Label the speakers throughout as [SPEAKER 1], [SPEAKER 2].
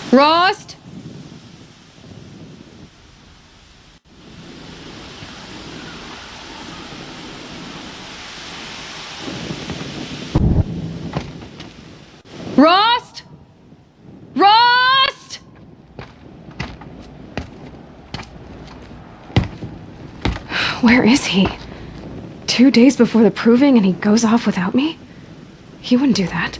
[SPEAKER 1] Rost? Rost? Rost? Where is he? 2 days before the proving and he goes off without me? He wouldn't do that.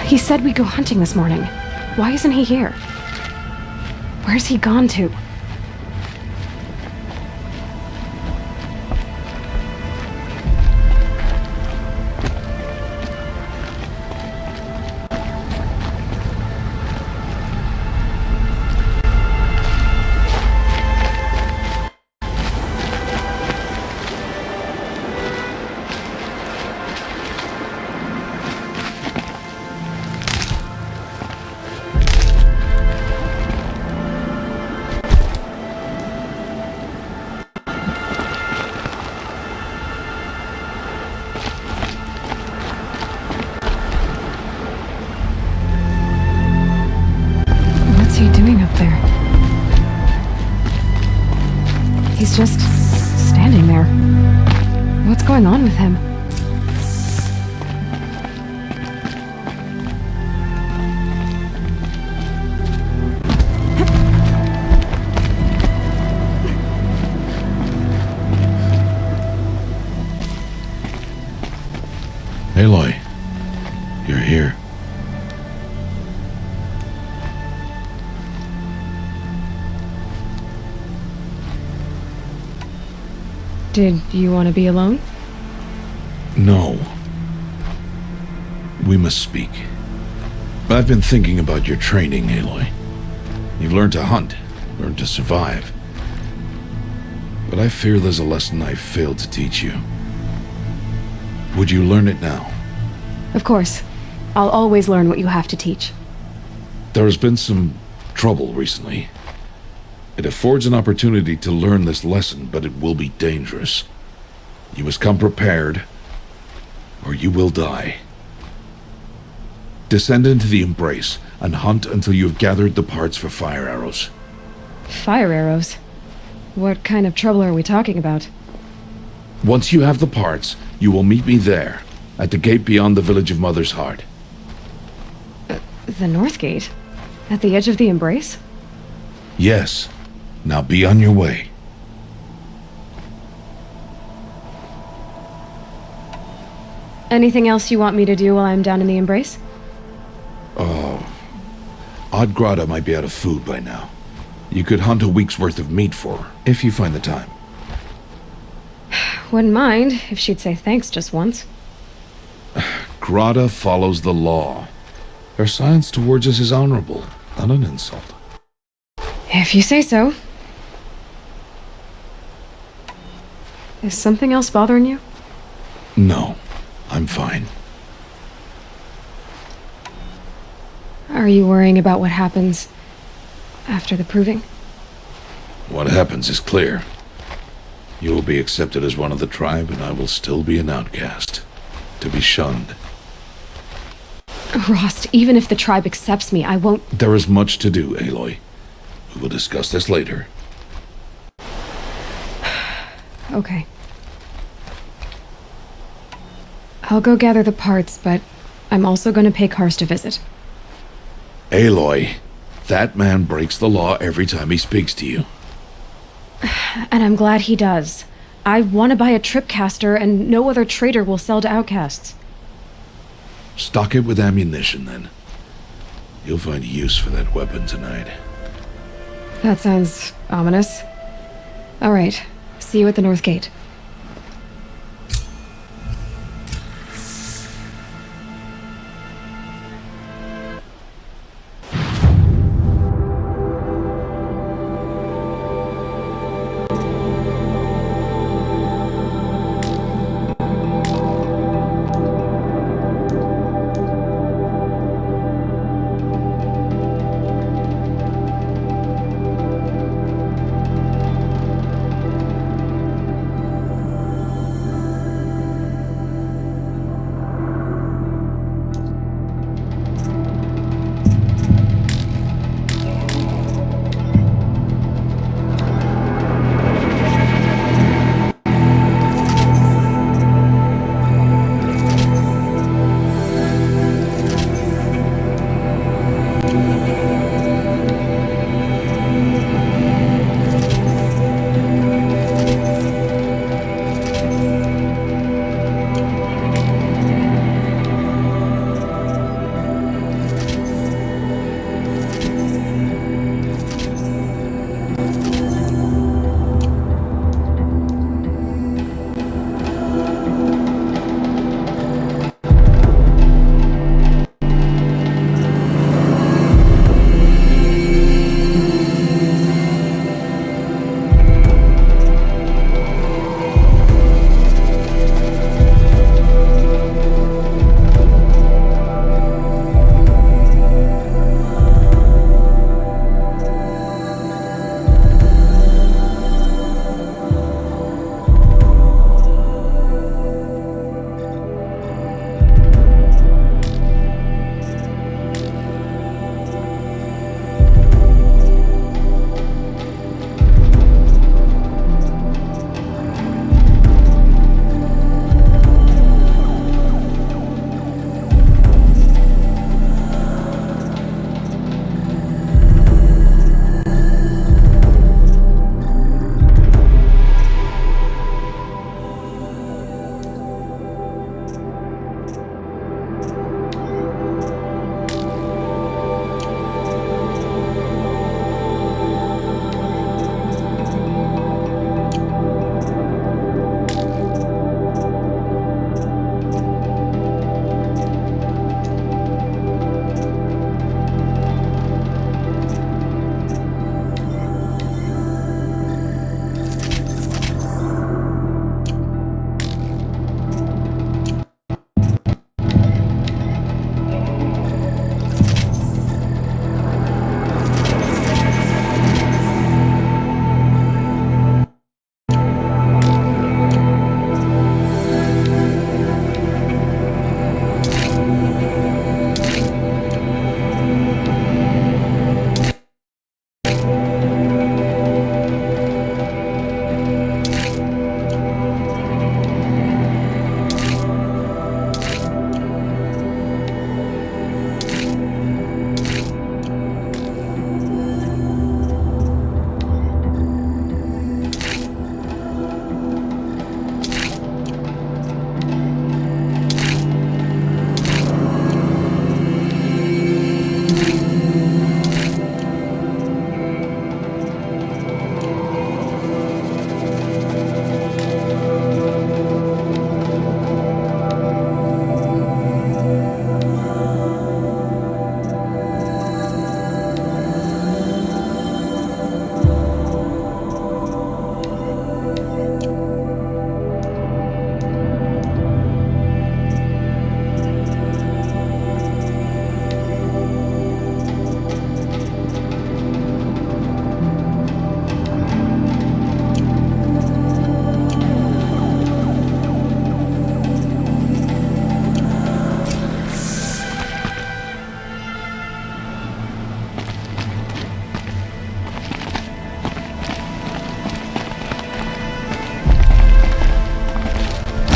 [SPEAKER 1] He said we'd go hunting this morning. Why isn't he here? Where's he gone to? He's just standing there. What's going on with him?
[SPEAKER 2] Aloy, you're here.
[SPEAKER 1] Did you want to be alone?
[SPEAKER 2] No. We must speak. I've been thinking about your training, Aloy. You've learned to hunt, learned to survive. But I fear there's a lesson I failed to teach you. Would you learn it now?
[SPEAKER 1] Of course. I'll always learn what you have to teach.
[SPEAKER 2] There has been some trouble recently. It affords an opportunity to learn this lesson, but it will be dangerous. You must come prepared, or you will die. Descend into the Embrace and hunt until you have gathered the parts for fire arrows.
[SPEAKER 1] Fire arrows? What kind of trouble are we talking about?
[SPEAKER 2] Once you have the parts, you will meet me there, at the gate beyond the village of Mother's Heart.
[SPEAKER 1] The North Gate? At the edge of the Embrace?
[SPEAKER 2] Yes. Now be on your way.
[SPEAKER 1] Anything else you want me to do while I'm down in the Embrace?
[SPEAKER 2] Odd Grata might be out of food by now. You could hunt a week's worth of meat for her, if you find the time.
[SPEAKER 1] Wouldn't mind if she'd say thanks just once.
[SPEAKER 2] Grata follows the law. Her silence towards us is honorable, not an insult.
[SPEAKER 1] If you say so. Is something else bothering you?
[SPEAKER 2] No, I'm fine.
[SPEAKER 1] Are you worrying about what happens after the proving?
[SPEAKER 2] What happens is clear. You will be accepted as one of the tribe, and I will still be an outcast. To be shunned.
[SPEAKER 1] Rost, even if the tribe accepts me, I won't...
[SPEAKER 2] There is much to do, Aloy. We will discuss this later.
[SPEAKER 1] Okay. I'll go gather the parts, but I'm also going to pay Karst a visit.
[SPEAKER 2] Aloy, that man breaks the law every time he speaks to you.
[SPEAKER 1] And I'm glad he does. I want to buy a tripcaster, and no other trader will sell to outcasts.
[SPEAKER 2] Stock it with ammunition, then. You'll find use for that weapon tonight.
[SPEAKER 1] That sounds ominous. All right. See you at the North Gate.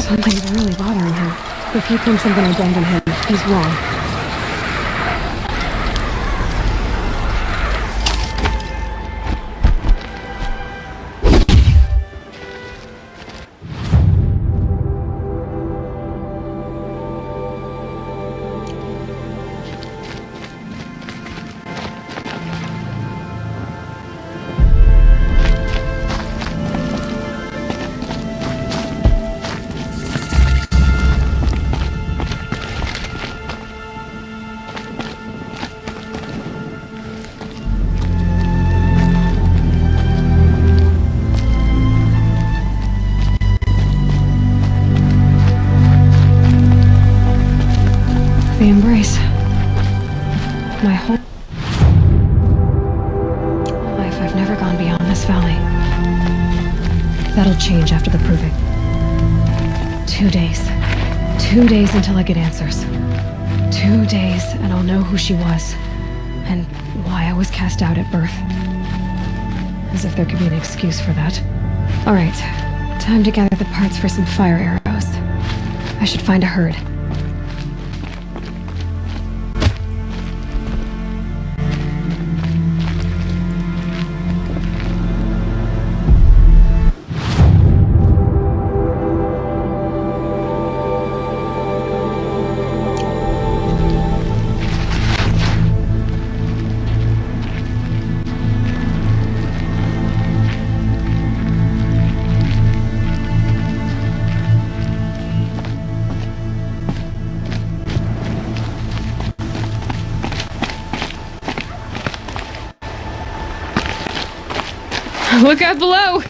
[SPEAKER 1] Something's really bothering him. If he thinks I'm gonna abandon him, he's wrong. The embrace. My whole life, I've never gone beyond this valley. That'll change after the proving. 2 days. 2 days until I get answers. 2 days and I'll know who she was. And why I was cast out at birth. As if there could be an excuse for that. Alright, time to gather the parts for some fire arrows. I should find a herd. Look out below!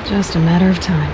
[SPEAKER 1] Just a matter of time.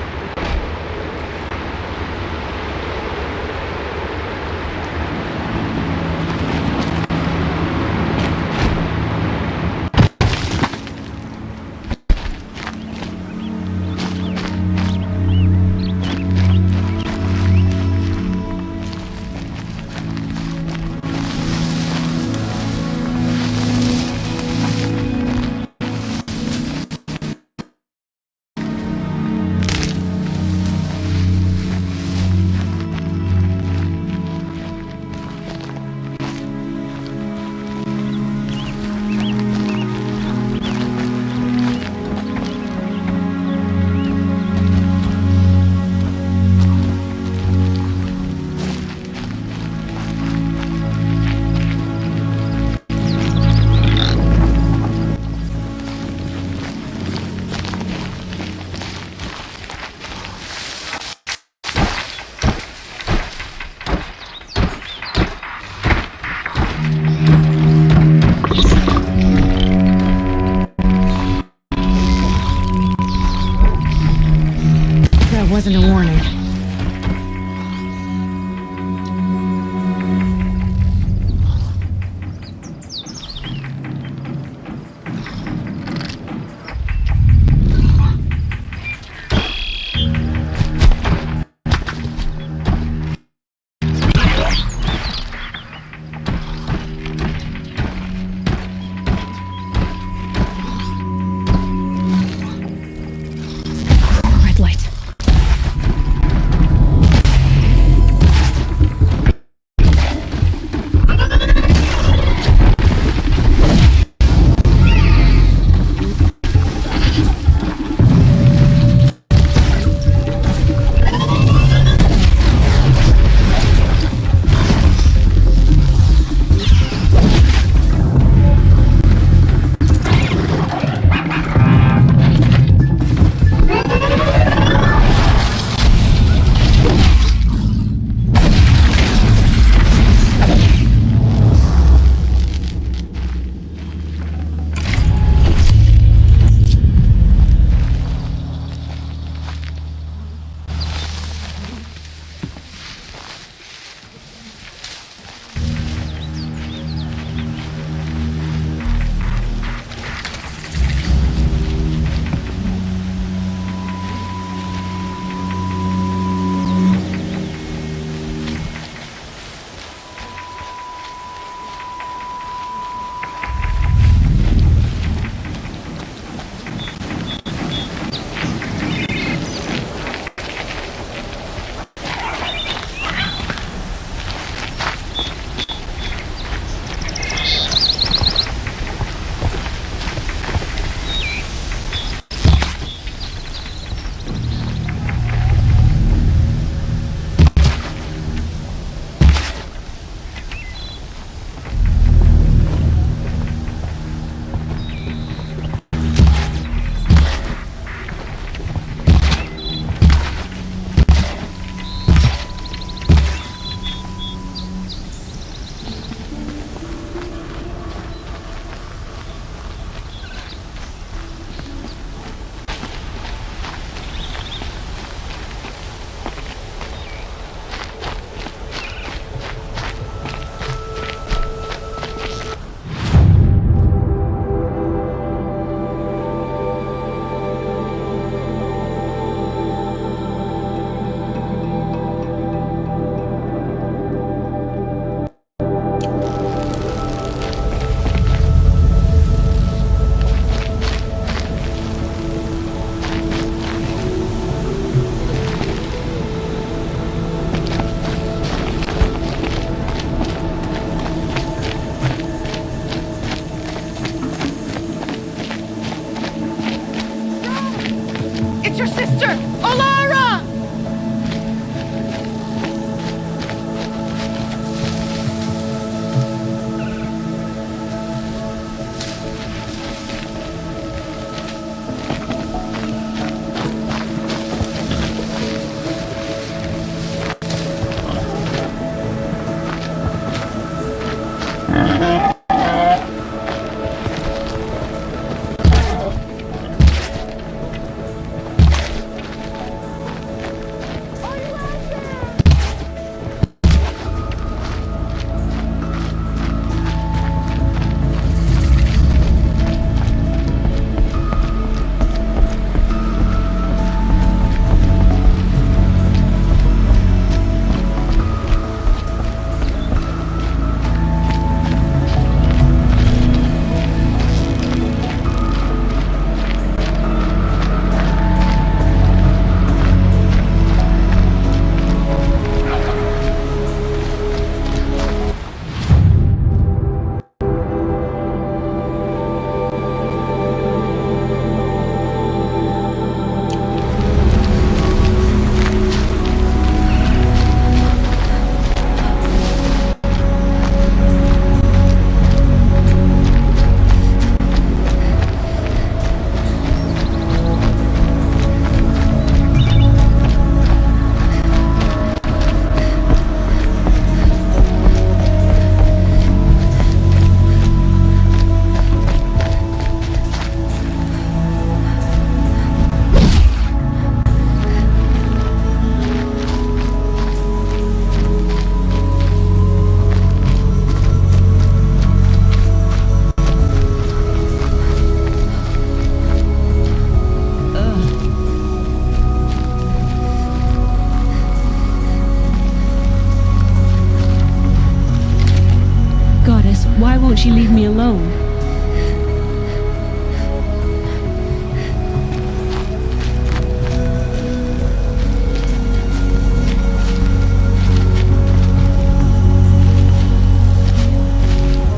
[SPEAKER 3] won't she leave me alone?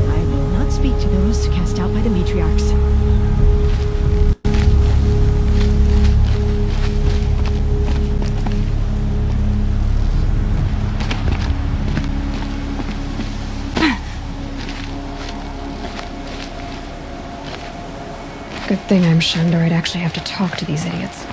[SPEAKER 1] I will not speak to those cast out by the matriarchs. Good thing I'm shunned, or I'd actually have to talk to these idiots.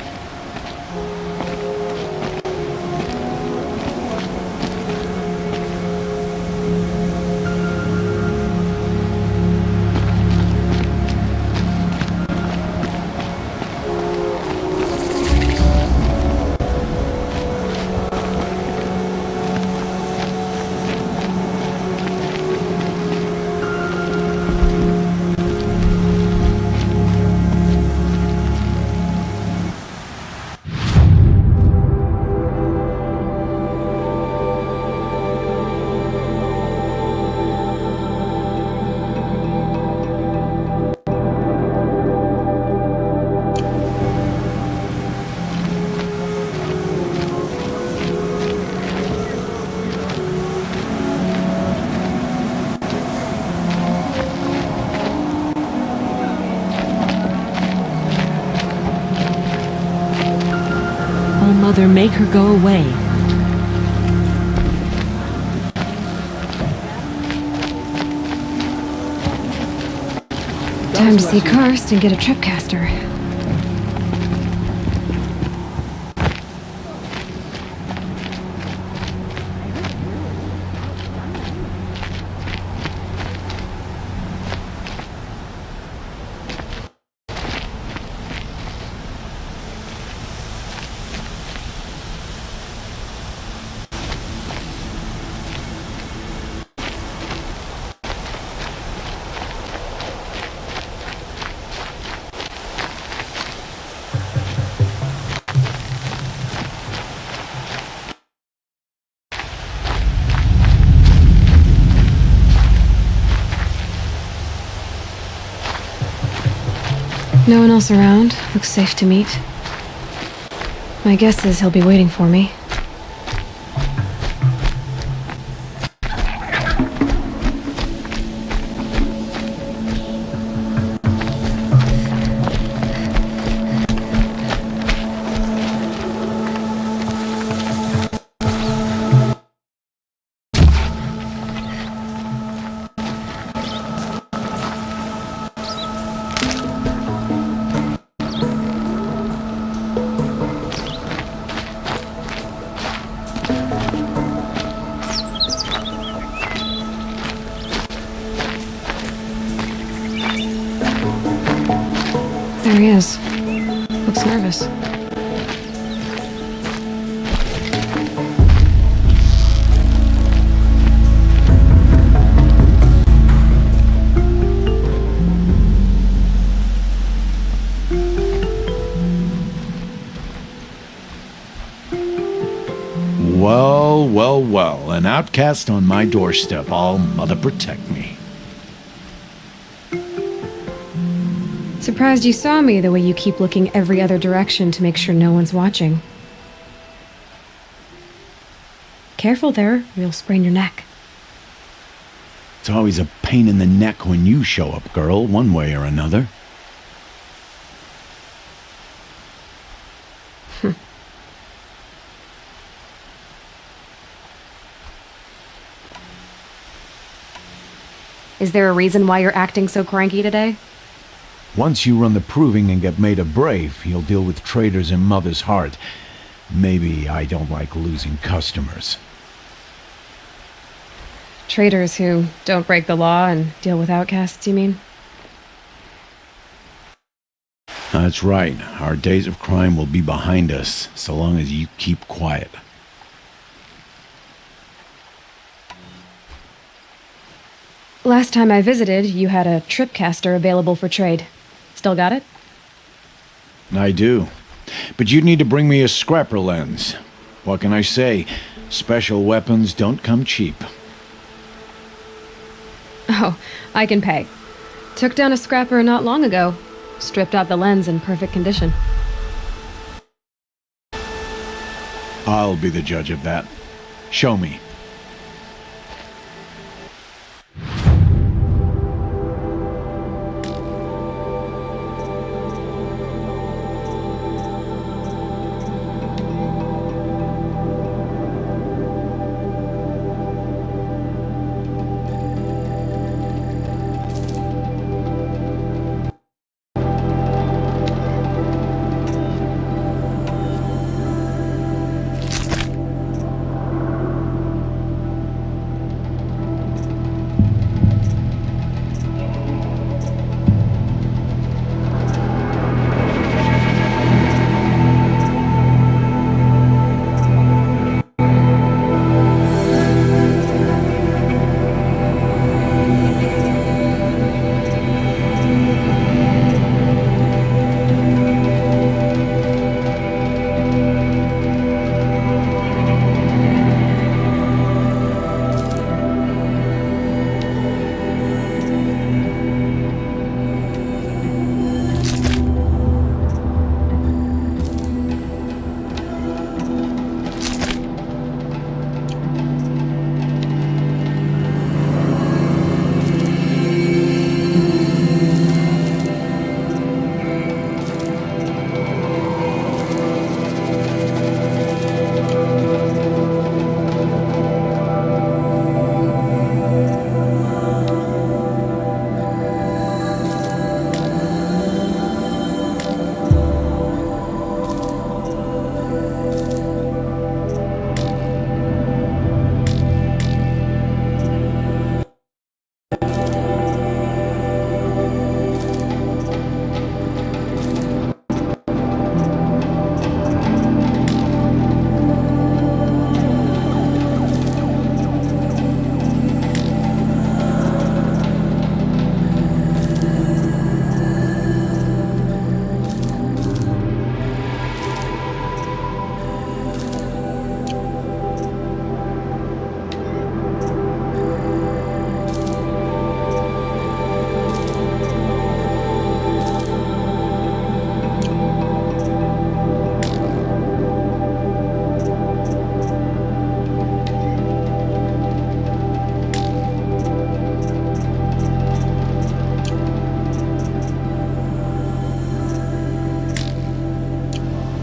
[SPEAKER 3] Mother, make her go away.
[SPEAKER 1] Time to see Karst and get a tripcaster. No one else around. Looks safe to meet. My guess is he'll be waiting for me. There he is. Looks nervous.
[SPEAKER 4] Well, well, well. An outcast on my doorstep. All mother protect me.
[SPEAKER 1] Surprised you saw me the way you keep looking every other direction to make sure no one's watching. Careful there, or you'll sprain your neck.
[SPEAKER 4] It's always a pain in the neck when you show up, girl, one way or another.
[SPEAKER 1] Is there a reason why you're acting so cranky today?
[SPEAKER 4] Once you run the proving and get made a brave, you'll deal with traitors in Mother's heart. Maybe I don't like losing customers.
[SPEAKER 1] Traitors who don't break the law and deal with outcasts, you mean?
[SPEAKER 4] That's right. Our days of crime will be behind us, so long as you keep quiet.
[SPEAKER 1] Last time I visited, you had a tripcaster available for trade. Still got it?
[SPEAKER 4] I do. But you'd need to bring me a scrapper lens. What can I say? Special weapons don't come cheap.
[SPEAKER 1] Oh, I can pay. Took down a scrapper not long ago. Stripped out the lens in perfect condition.
[SPEAKER 4] I'll be the judge of that. Show me.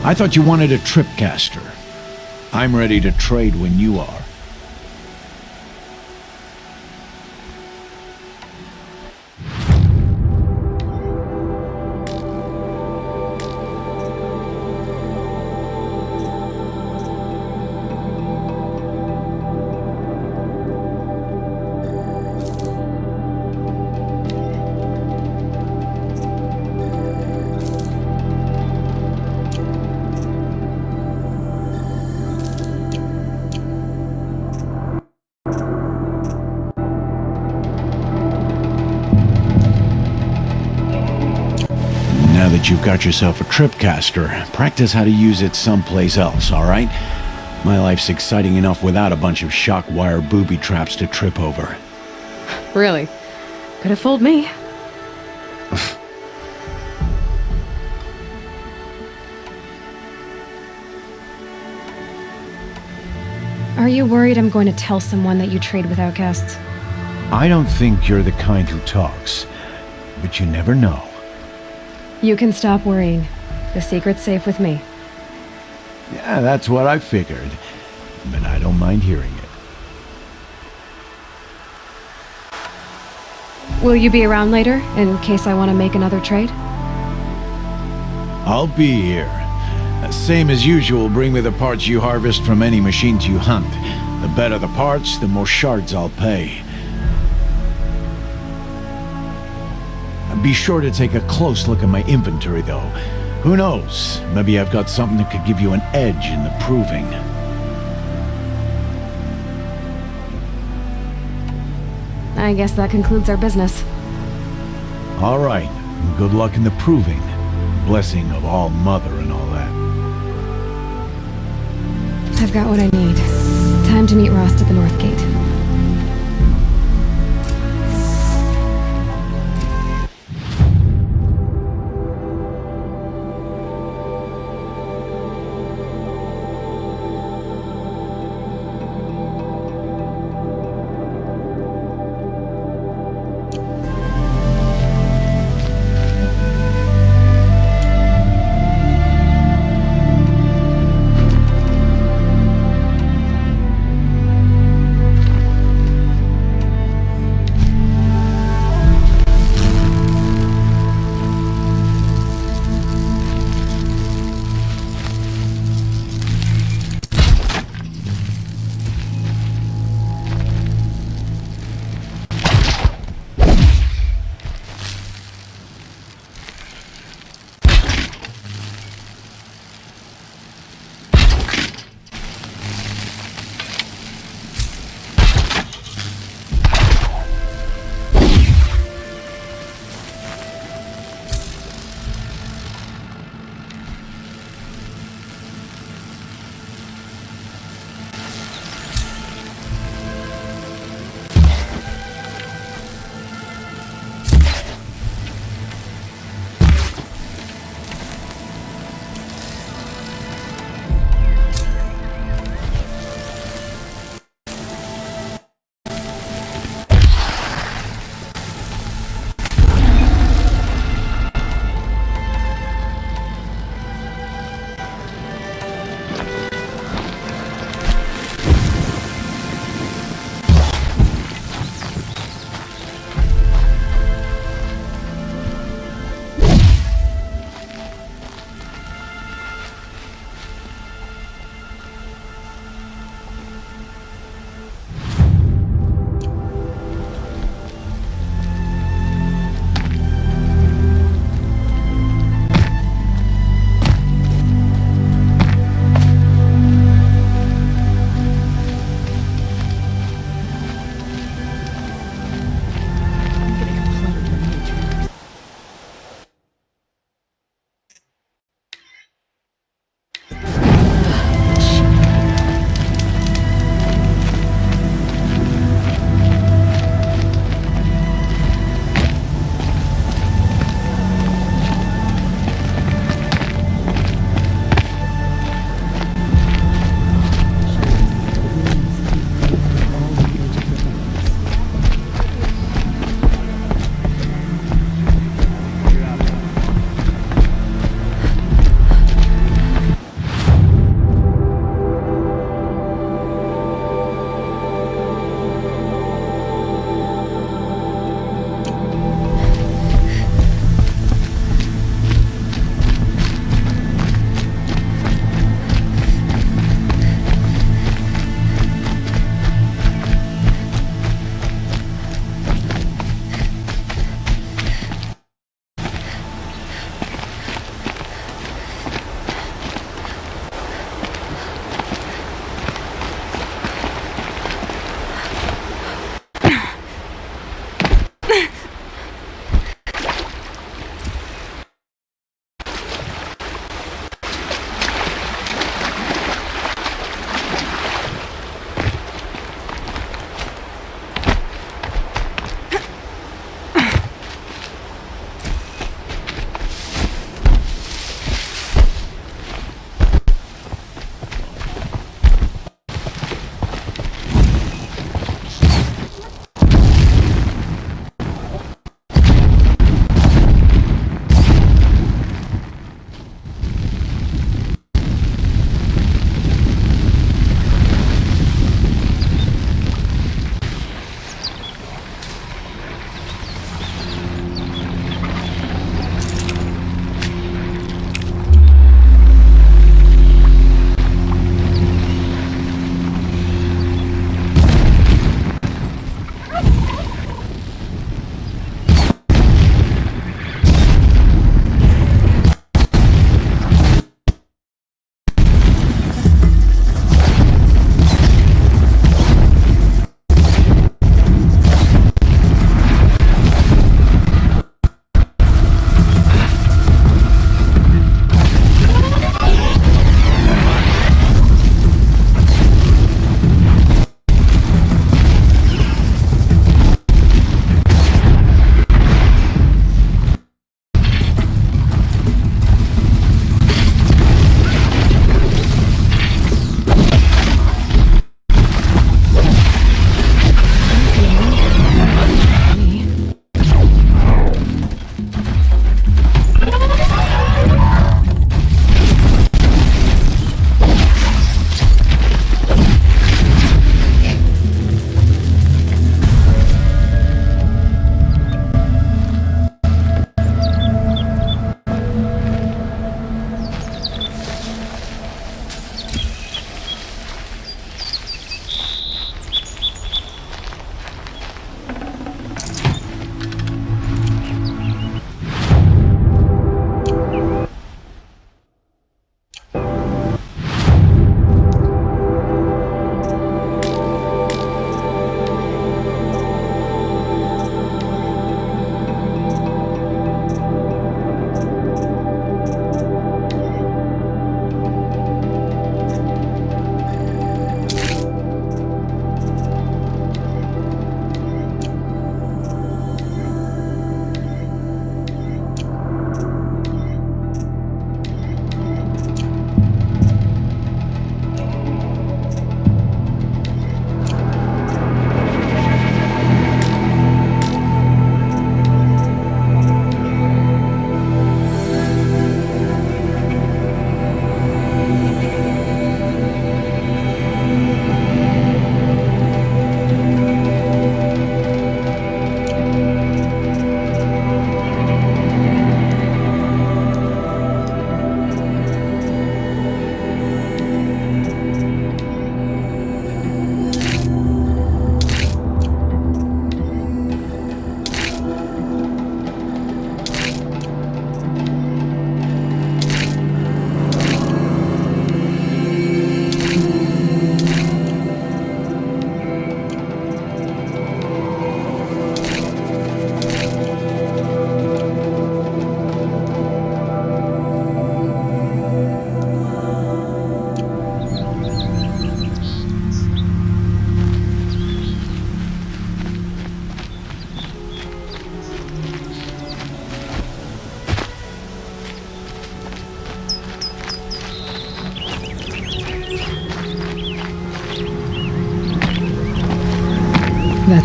[SPEAKER 4] I thought you wanted a tripcaster. I'm ready to trade when you are. that you've got yourself a tripcaster, practice how to use it someplace else, alright? My life's exciting enough without a bunch of shock wire booby traps to trip over.
[SPEAKER 1] Really? Could have fooled me. Are you worried I'm going to tell someone that you trade with outcasts?
[SPEAKER 4] I don't think you're the kind who talks, but you never know.
[SPEAKER 1] You can stop worrying. The secret's safe with me.
[SPEAKER 4] Yeah, that's what I figured, but I don't mind hearing it.
[SPEAKER 1] Will you be around later, in case I want to make another trade?
[SPEAKER 4] I'll be here. Same as usual, bring me the parts you harvest from any machines you hunt. The better the parts, the more shards I'll pay. Be sure to take a close look at my inventory, though. Who knows? Maybe I've got something that could give you an edge in the proving.
[SPEAKER 1] I guess that concludes our business.
[SPEAKER 4] All right. Good luck in the proving. Blessing of All Mother and all that.
[SPEAKER 1] I've got what I need. Time to meet Rost at the North Gate.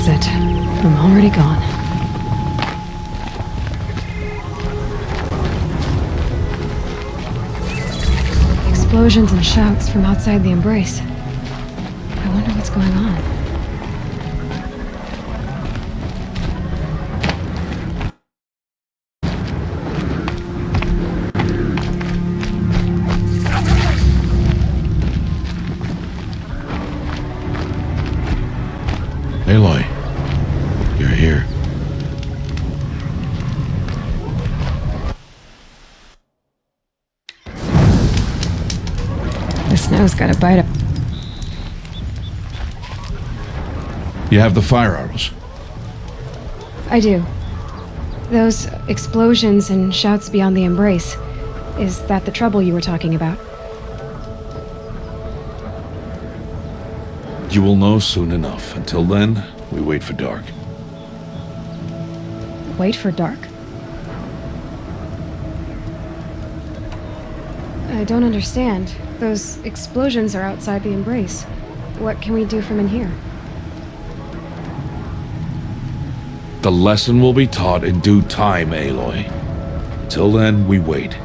[SPEAKER 1] That's it. I'm already gone. Explosions and shouts from outside the embrace. I wonder what's going on.
[SPEAKER 2] Aloy, you're here.
[SPEAKER 1] The snow's got a bite of...
[SPEAKER 2] You have the fire arrows.
[SPEAKER 1] I do. Those explosions and shouts beyond the embrace. Is that the trouble you were talking about?
[SPEAKER 2] You will know soon enough. Until then, we wait for dark.
[SPEAKER 1] Wait for dark? I don't understand. Those explosions are outside the embrace. What can we do from in here?
[SPEAKER 2] The lesson will be taught in due time, Aloy. Till then, we wait.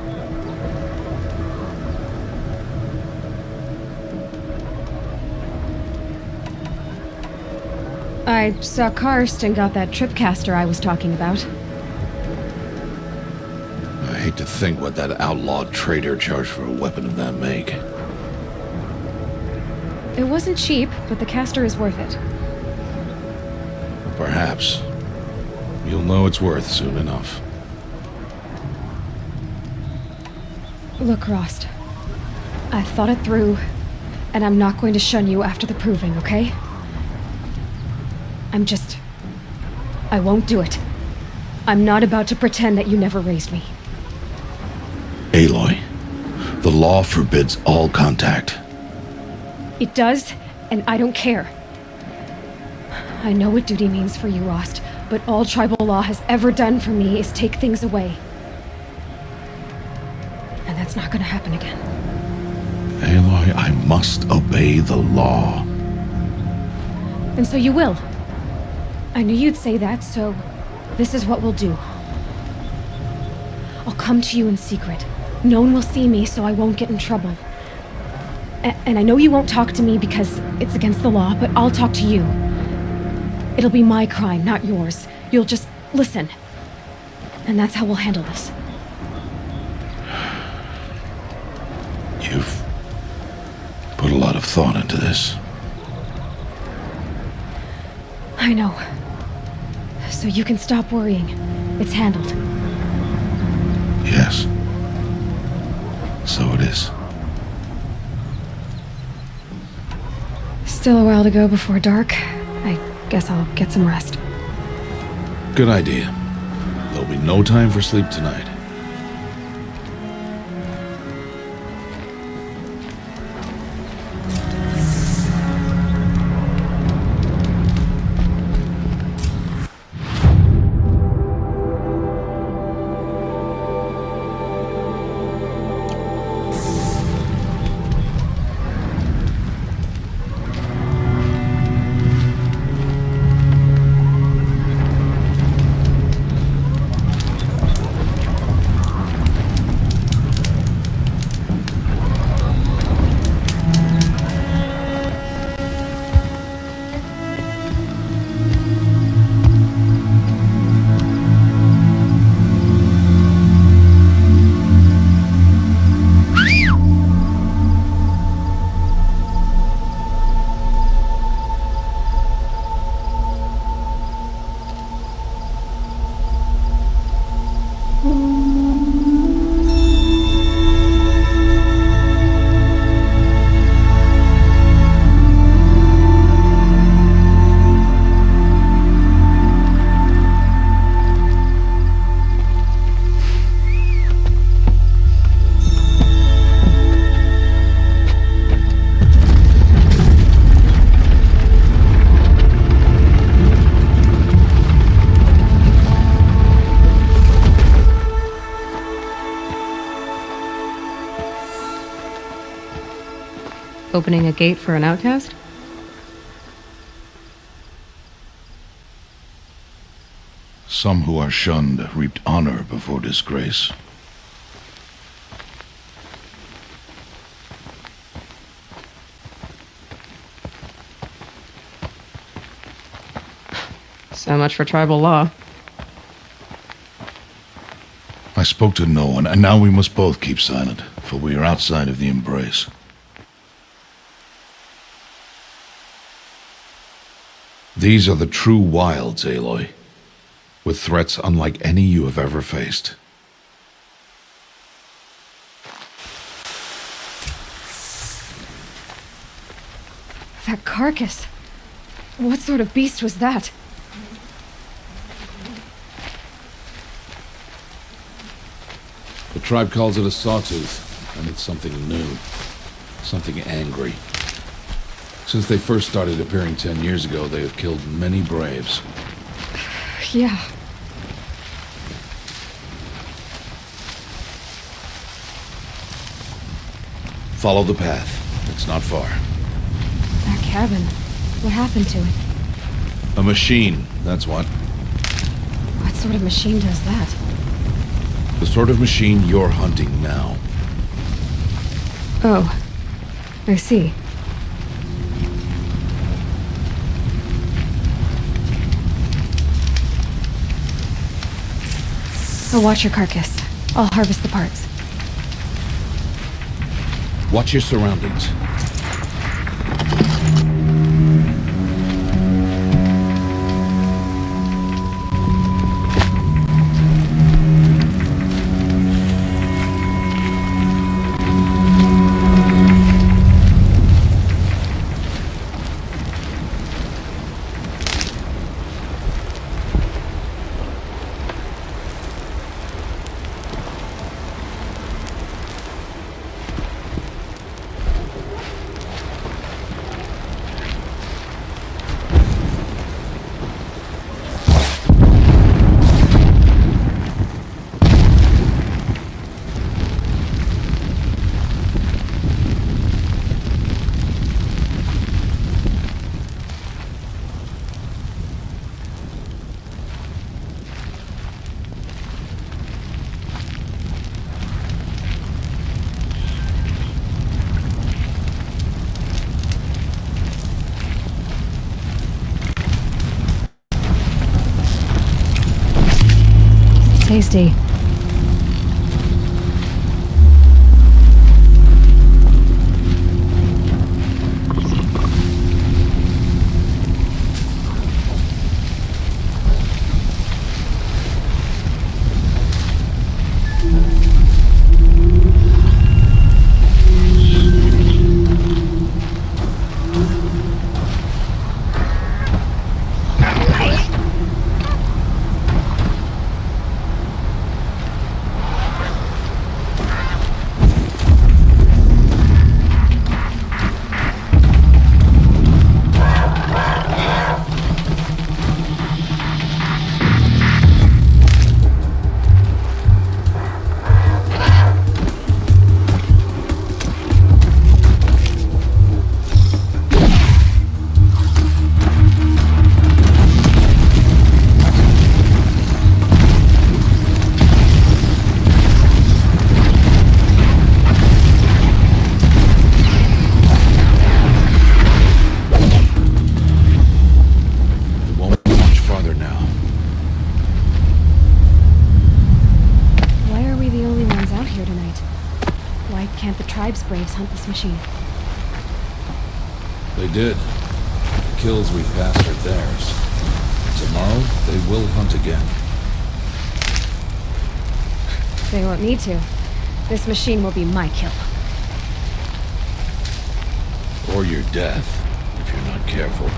[SPEAKER 1] I saw Karst and got that tripcaster I was talking about.
[SPEAKER 2] I hate to think what that outlawed trader charged for a weapon of that make.
[SPEAKER 1] It wasn't cheap, but the caster is worth it.
[SPEAKER 2] Perhaps. You'll know it's worth soon enough.
[SPEAKER 1] Look, Rost. I've thought it through, and I'm not going to shun you after the proving, okay? I won't do it. I'm not about to pretend that you never raised me.
[SPEAKER 2] Aloy, the law forbids all contact.
[SPEAKER 1] It does, and I don't care. I know what duty means for you, Rost, but all tribal law has ever done for me is take things away. And that's not gonna happen again.
[SPEAKER 2] Aloy, I must obey the law.
[SPEAKER 1] And so you will. I knew you'd say that, so this is what we'll do. I'll come to you in secret. No one will see me, so I won't get in trouble. And I know you won't talk to me because it's against the law, but I'll talk to you. It'll be my crime, not yours. You'll just listen. And that's how we'll handle this.
[SPEAKER 2] You've put a lot of thought into this.
[SPEAKER 1] I know. So you can stop worrying. It's handled.
[SPEAKER 2] Yes. So it is.
[SPEAKER 1] Still a while to go before dark. I guess I'll get some rest.
[SPEAKER 2] Good idea. There'll be no time for sleep tonight.
[SPEAKER 1] Opening a gate for an outcast?
[SPEAKER 2] Some who are shunned reaped honor before disgrace.
[SPEAKER 1] So much for tribal law.
[SPEAKER 2] I spoke to no one, and now we must both keep silent, for we are outside of the embrace. These are the true wilds, Aloy, with threats unlike any you have ever faced.
[SPEAKER 1] That carcass. What sort of beast was that?
[SPEAKER 2] The tribe calls it a sawtooth, and it's something new. Something angry. Since they first started appearing 10 years ago, they have killed many braves.
[SPEAKER 1] Yeah.
[SPEAKER 2] Follow the path. It's not far.
[SPEAKER 1] That cabin. What happened to it?
[SPEAKER 2] A machine, that's what.
[SPEAKER 1] What sort of machine does that?
[SPEAKER 2] The sort of machine you're hunting now.
[SPEAKER 1] Oh. I see. I'll watch your carcass. I'll harvest the parts.
[SPEAKER 2] Watch your surroundings.
[SPEAKER 1] Tasty. Braves hunt this machine.
[SPEAKER 2] They did. The kills we passed are theirs. Tomorrow, they will hunt again.
[SPEAKER 1] They won't need to. This machine will be my kill.
[SPEAKER 2] Or your death, if you're not careful.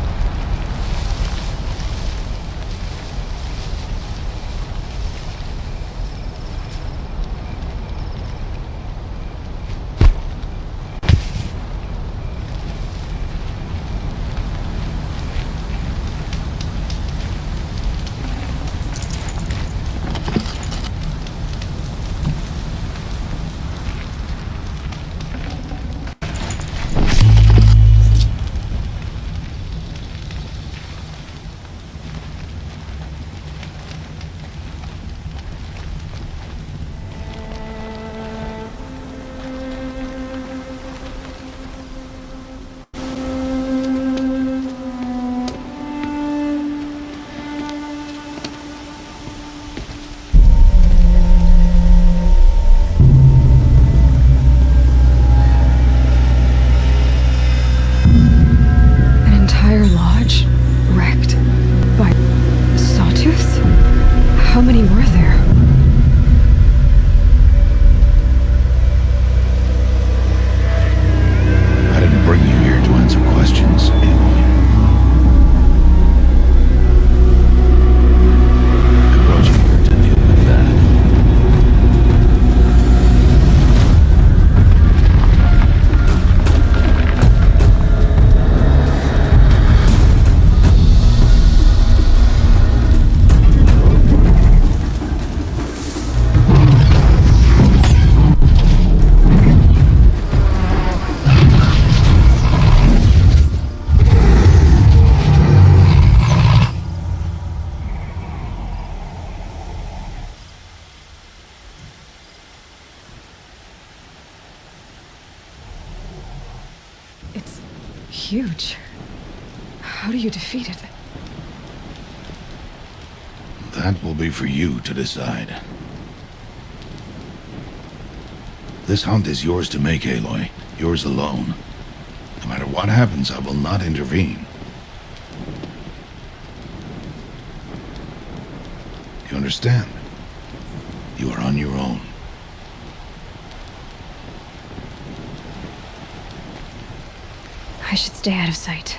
[SPEAKER 1] huge. How do you defeat it?
[SPEAKER 2] That will be for you to decide. This hunt is yours to make, Aloy. Yours alone. No matter what happens, I will not intervene. You understand? You are on your own.
[SPEAKER 1] I should stay out of sight.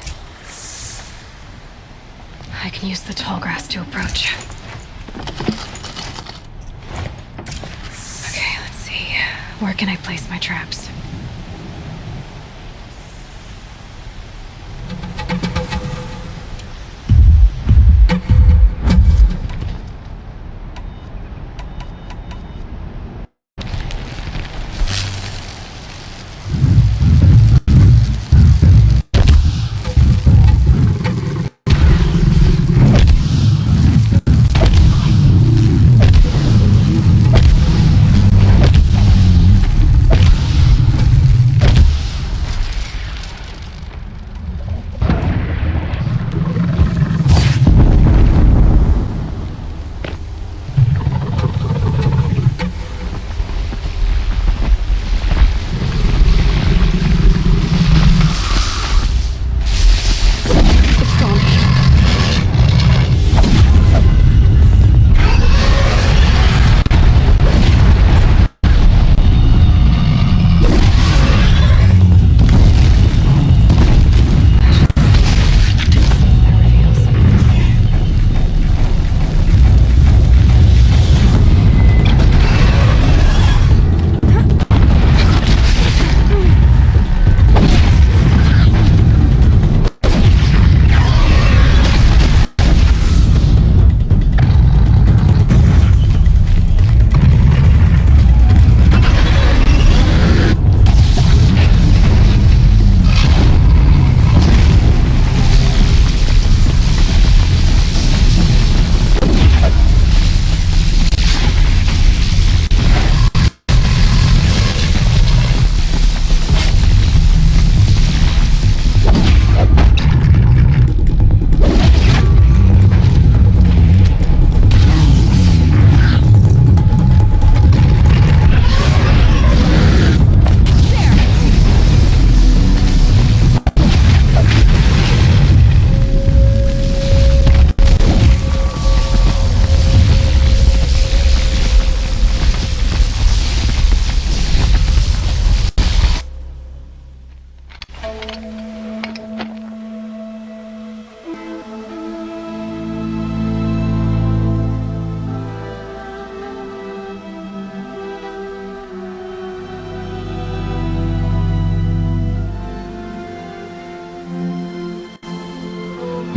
[SPEAKER 1] I can use the tall grass to approach. Okay, let's see. Where can I place my traps?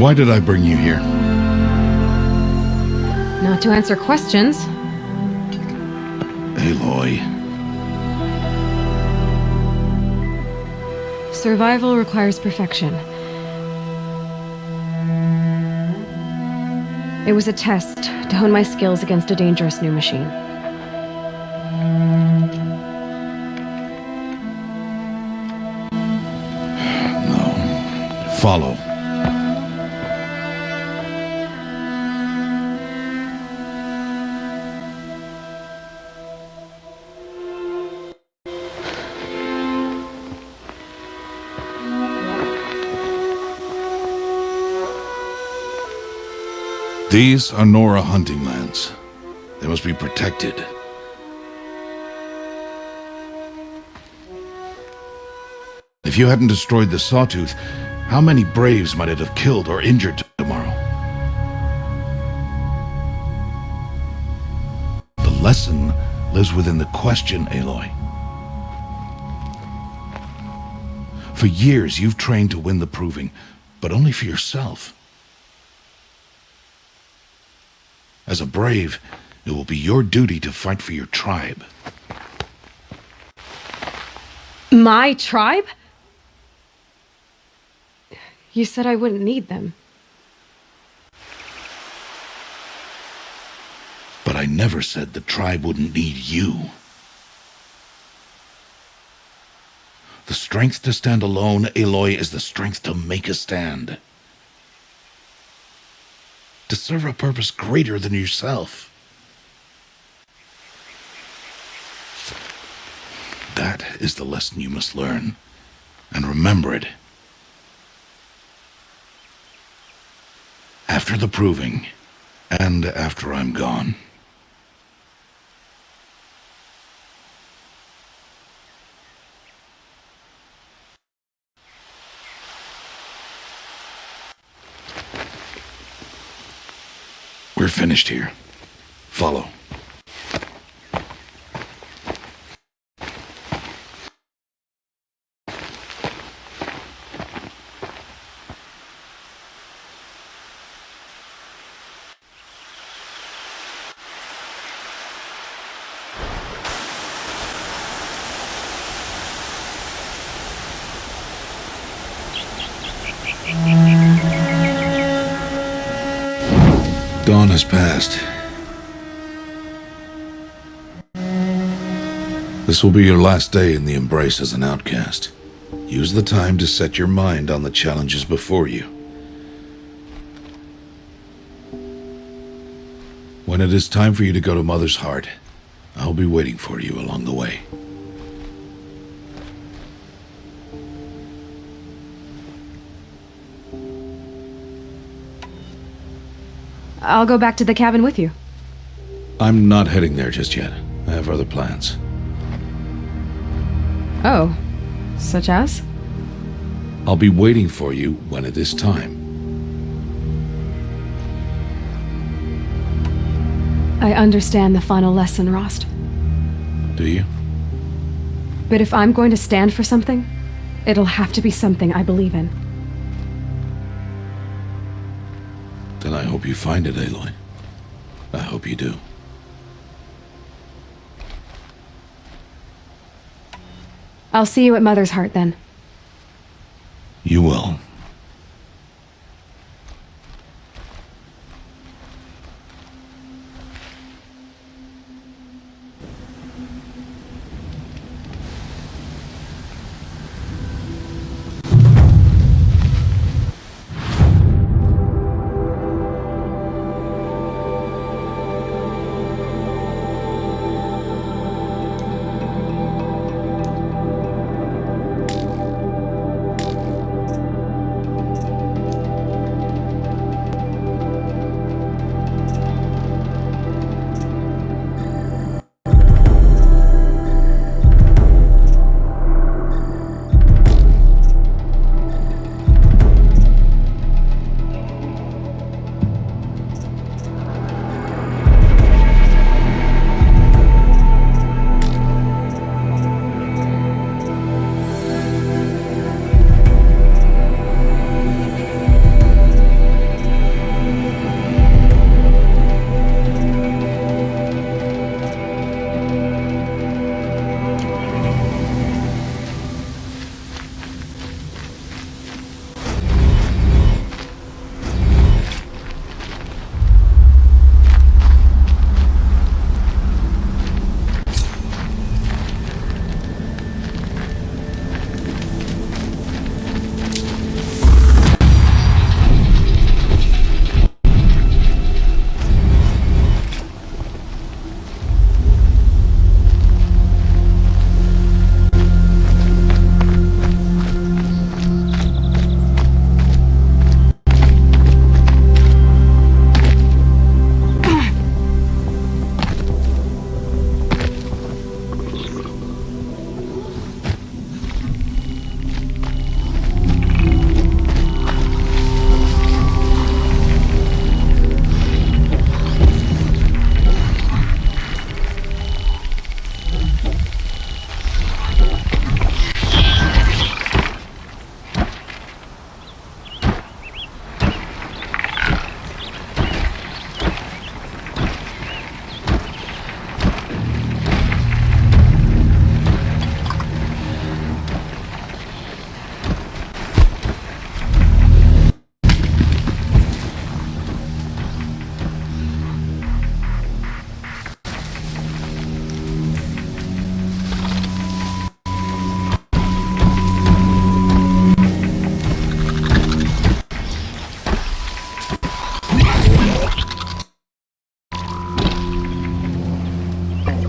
[SPEAKER 2] Why did I bring you here?
[SPEAKER 1] Not to answer questions.
[SPEAKER 2] Aloy.
[SPEAKER 1] Survival requires perfection. It was a test to hone my skills against a dangerous new machine.
[SPEAKER 2] No. Follow. These are Nora hunting lands. They must be protected. If you hadn't destroyed the sawtooth, how many braves might it have killed or injured tomorrow? The lesson lives within the question, Aloy. For years, you've trained to win the proving, but only for yourself. As a brave, it will be your duty to fight for your tribe.
[SPEAKER 1] My tribe? You said I wouldn't need them.
[SPEAKER 2] But I never said the tribe wouldn't need you. The strength to stand alone, Aloy, is the strength to make a stand. To serve a purpose greater than yourself. That is the lesson you must learn. And remember it. After the proving, and after I'm gone. We're finished here. Follow. Dawn has passed. This will be your last day in the Embrace as an outcast. Use the time to set your mind on the challenges before you. When it is time for you to go to Mother's Heart, I'll be waiting for you along the way.
[SPEAKER 1] I'll go back to the cabin with you.
[SPEAKER 2] I'm not heading there just yet. I have other plans.
[SPEAKER 1] Oh, such as?
[SPEAKER 2] I'll be waiting for you when it is time.
[SPEAKER 1] I understand the final lesson, Rost.
[SPEAKER 2] Do you?
[SPEAKER 1] But if I'm going to stand for something, it'll have to be something I believe in.
[SPEAKER 2] Then I hope you find it, Aloy. I hope you do.
[SPEAKER 1] I'll see you at Mother's Heart then.
[SPEAKER 2] You will.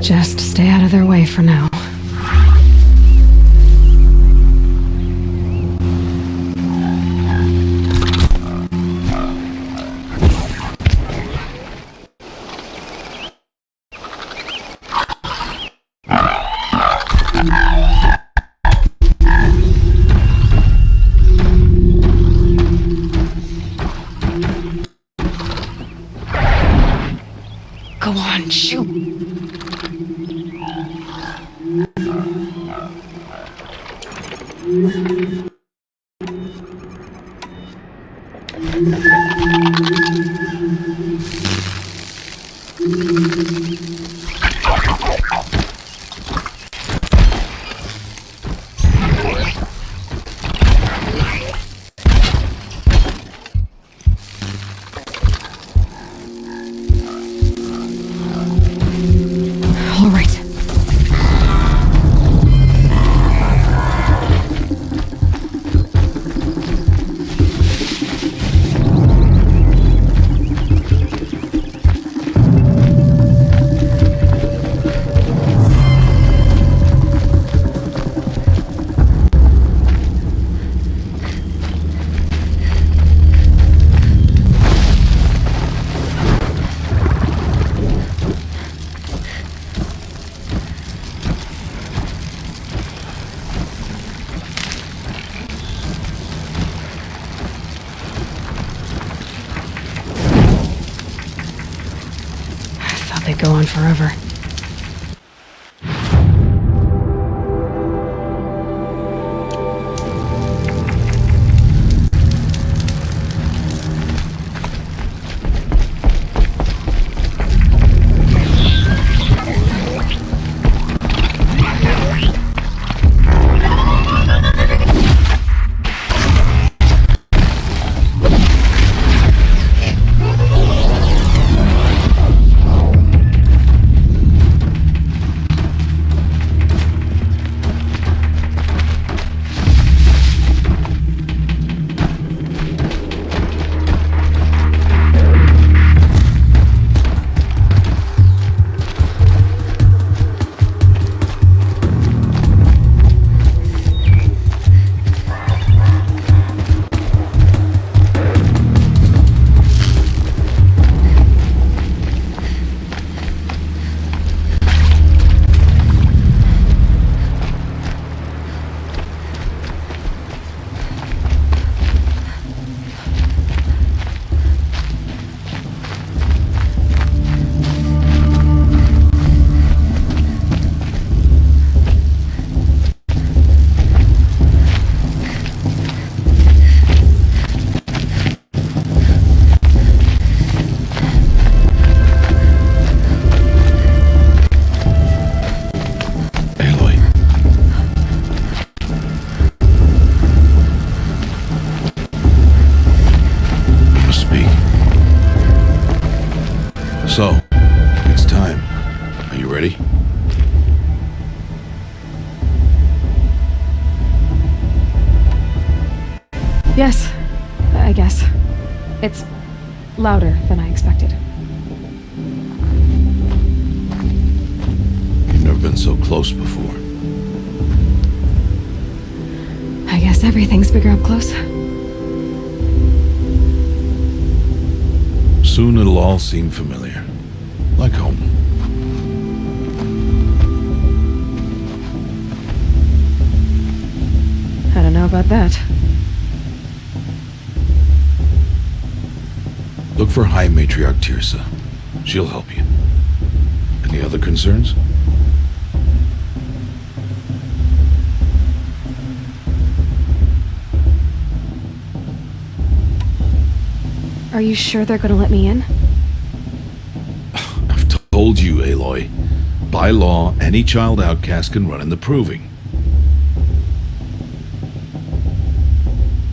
[SPEAKER 1] Just stay out of their way for now. Go on, shoot. All right. They go on forever.
[SPEAKER 2] So, it's time. Are you ready?
[SPEAKER 1] Yes, I guess. It's louder than I expected.
[SPEAKER 2] You've never been so close before.
[SPEAKER 1] I guess everything's bigger up close.
[SPEAKER 2] Soon it'll all seem familiar. Like home.
[SPEAKER 1] I don't know about that.
[SPEAKER 2] Look for High Matriarch Tirsa. She'll help you. Any other concerns?
[SPEAKER 1] Are you sure they're gonna let me in?
[SPEAKER 2] I've told you, Aloy. By law, any child outcast can run in the proving.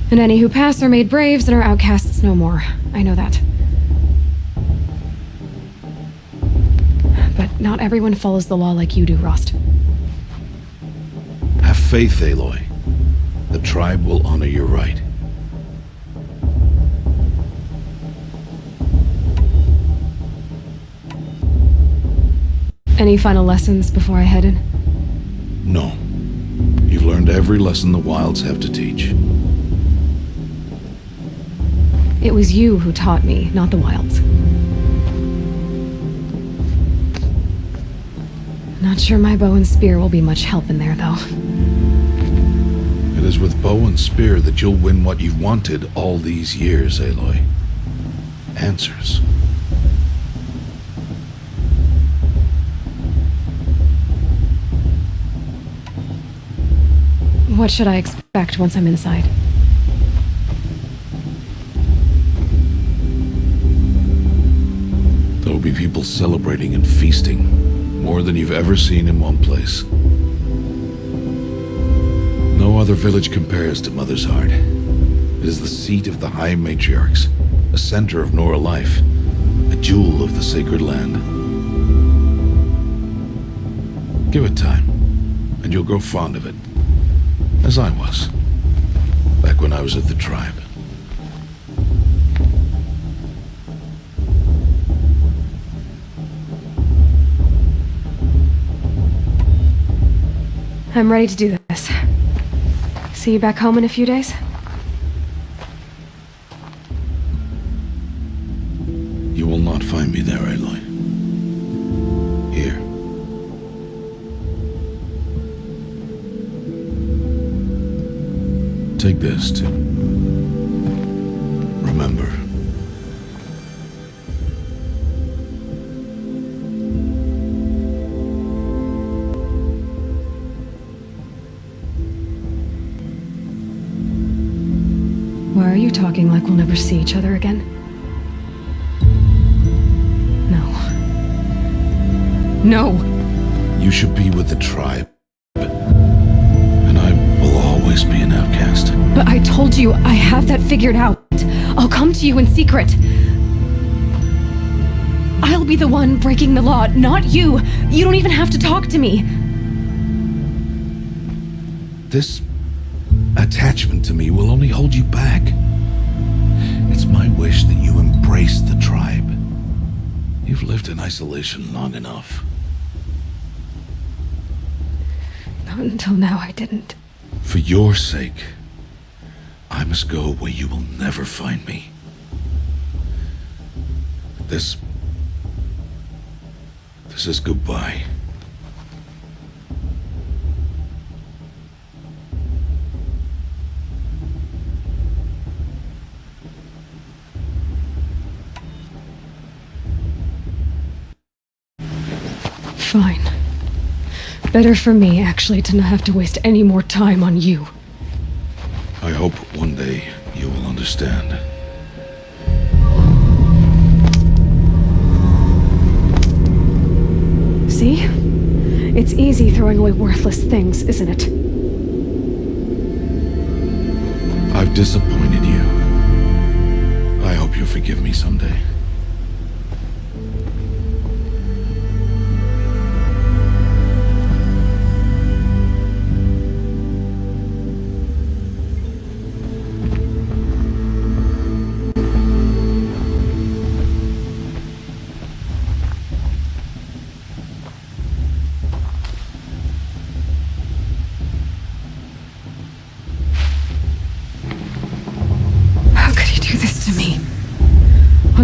[SPEAKER 1] And any who pass are made braves and are outcasts no more. I know that. But not everyone follows the law like you do, Rost.
[SPEAKER 2] Have faith, Aloy. The tribe will honor your right.
[SPEAKER 1] Any final lessons before I head in?
[SPEAKER 2] No. You've learned every lesson the wilds have to teach.
[SPEAKER 1] It was you who taught me, not the wilds. Not sure my bow and spear will be much help in there, though.
[SPEAKER 2] It is with bow and spear that you'll win what you've wanted all these years, Aloy. Answers.
[SPEAKER 1] What should I expect once I'm inside?
[SPEAKER 2] There will be people celebrating and feasting, more than you've ever seen in one place. No other village compares to Mother's Heart. It is the seat of the High Matriarchs, a center of Nora life, a jewel of the sacred land. Give it time, and you'll grow fond of it. As I was, back when I was at the tribe.
[SPEAKER 1] I'm ready to do this. See you back home in a few days?
[SPEAKER 2] You will not find me there, Aloy. Here. Take this to remember.
[SPEAKER 1] Why are you talking like we'll never see each other again? No. No!
[SPEAKER 2] You should be with the tribe. And I will always be an outcast.
[SPEAKER 1] But I told you, I have that figured out. I'll come to you in secret. I'll be the one breaking the law, not you. You don't even have to talk to me.
[SPEAKER 2] This attachment to me will only hold you back. It's my wish that you embrace the tribe. You've lived in isolation long enough.
[SPEAKER 1] Not until now I didn't.
[SPEAKER 2] For your sake, I must go where you will never find me. This is goodbye.
[SPEAKER 1] Fine. Better for me, actually, to not have to waste any more time on you.
[SPEAKER 2] I hope one day you will understand.
[SPEAKER 1] See? It's easy throwing away worthless things, isn't it?
[SPEAKER 2] I've disappointed you. I hope you'll forgive me someday.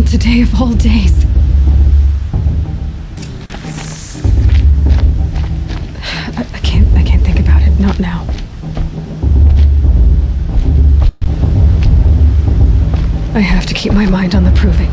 [SPEAKER 1] Today of all days. I can't think about it. Not now. I have to keep my mind on the proving.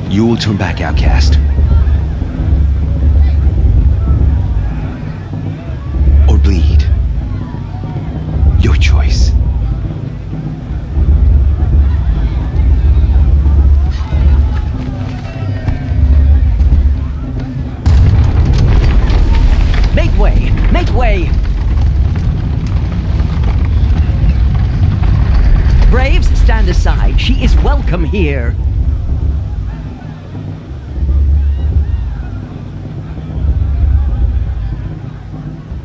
[SPEAKER 4] You will turn back, outcast. Or bleed. Your choice.
[SPEAKER 5] here.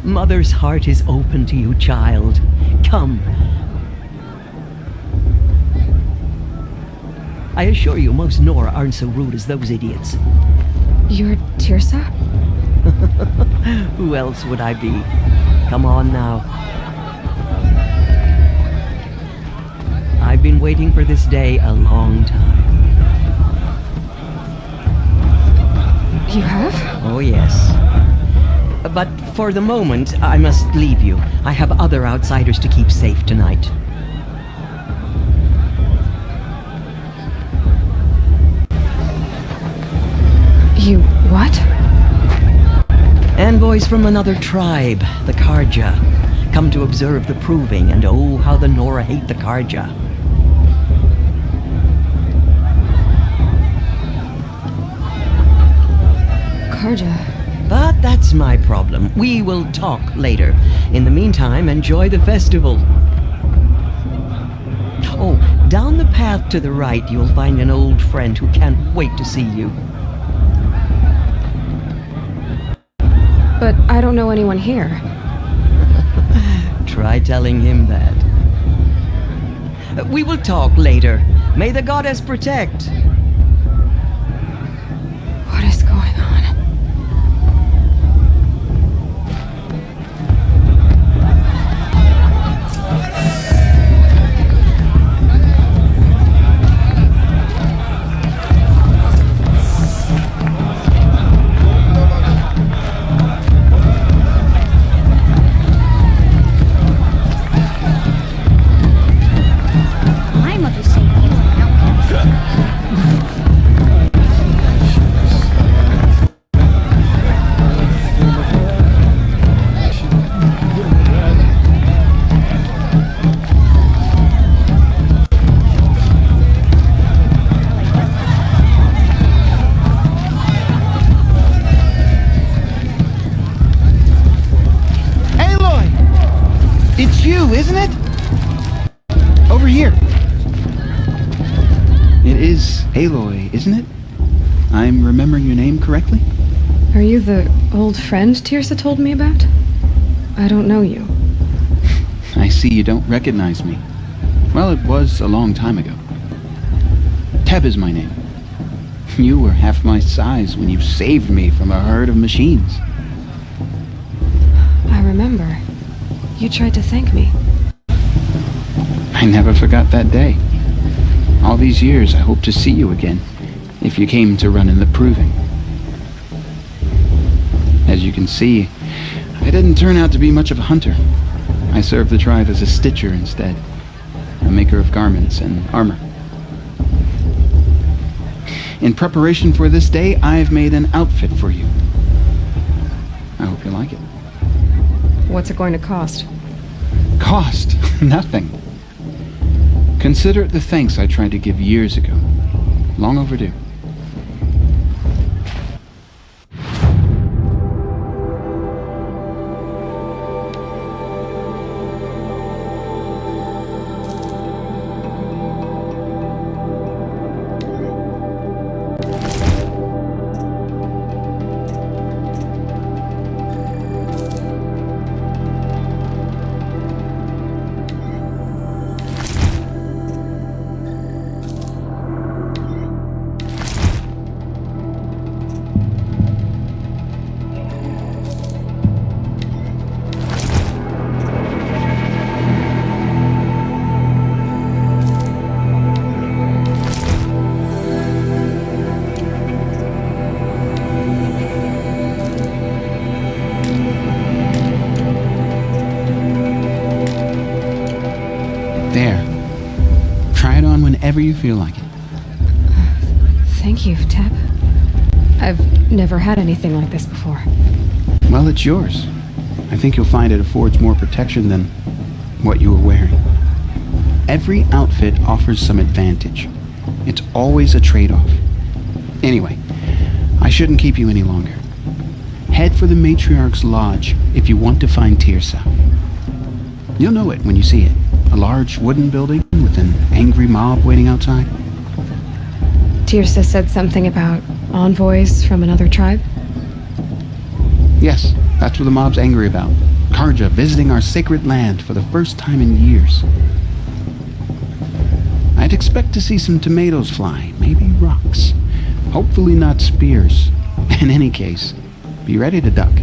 [SPEAKER 5] Mother's heart is open to you, child. Come. I assure you, most Nora aren't so rude as those idiots.
[SPEAKER 1] You're Tirsa?
[SPEAKER 5] Who else would I be? Come on now. I've been waiting for this day a long time.
[SPEAKER 1] You have?
[SPEAKER 5] Oh, yes. But for the moment, I must leave you. I have other outsiders to keep safe tonight.
[SPEAKER 1] You what?
[SPEAKER 5] Envoys from another tribe, the Karja, come to observe the proving, and oh, how the Nora hate the Karja.
[SPEAKER 1] Karja.
[SPEAKER 5] But that's my problem. We will talk later. In the meantime, enjoy the festival. Oh, down the path to the right, you'll find an old friend who can't wait to see you.
[SPEAKER 1] But I don't know anyone here.
[SPEAKER 5] Try telling him that. We will talk later. May the goddess protect.
[SPEAKER 1] What is going on?
[SPEAKER 6] Isn't it? Over here. It is Aloy, isn't it? I'm remembering your name correctly?
[SPEAKER 1] Are you the old friend Tirsa told me about? I don't know you.
[SPEAKER 6] I see you don't recognize me. Well, it was a long time ago. Teb is my name. You were half my size when you saved me from a herd of machines.
[SPEAKER 1] I remember. You tried to thank me.
[SPEAKER 6] I never forgot that day. All these years I hope to see you again, if you came to run in the proving. As you can see, I didn't turn out to be much of a hunter. I served the tribe as a stitcher instead, a maker of garments and armor. In preparation for this day, I've made an outfit for you. I hope you like it.
[SPEAKER 1] What's it going to cost?
[SPEAKER 6] Cost? Nothing. Consider it the thanks I tried to give years ago. Long overdue. Whenever you feel like it.
[SPEAKER 1] Thank you, Teb. I've never had anything like this before.
[SPEAKER 6] Well, it's yours. I think you'll find it affords more protection than what you were wearing. Every outfit offers some advantage. It's always a trade-off. Anyway, I shouldn't keep you any longer. Head for the Matriarch's Lodge if you want to find Tirsa. You'll know it when you see it. A large wooden building with an angry mob waiting outside.
[SPEAKER 1] Tirsa said something about envoys from another tribe?
[SPEAKER 6] Yes, that's what the mob's angry about. Karja visiting our sacred land for the first time in years. I'd expect to see some tomatoes fly, maybe rocks. Hopefully not spears. In any case, be ready to duck.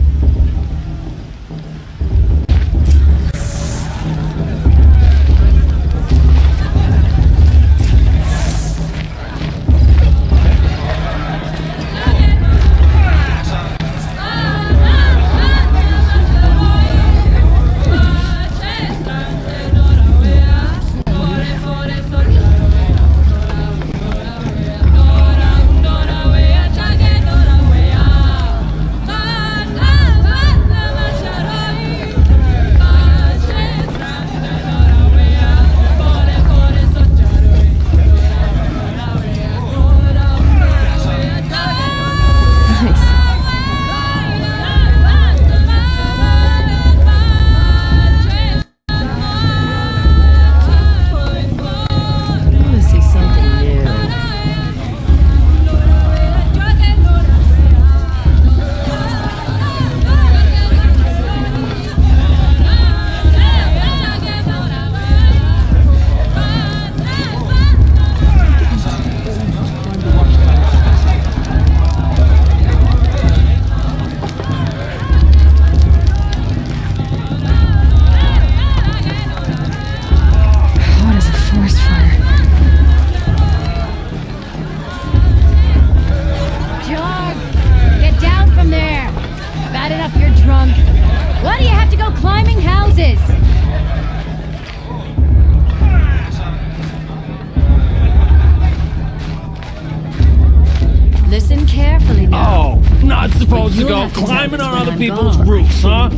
[SPEAKER 7] Climbing on other people's roofs, huh?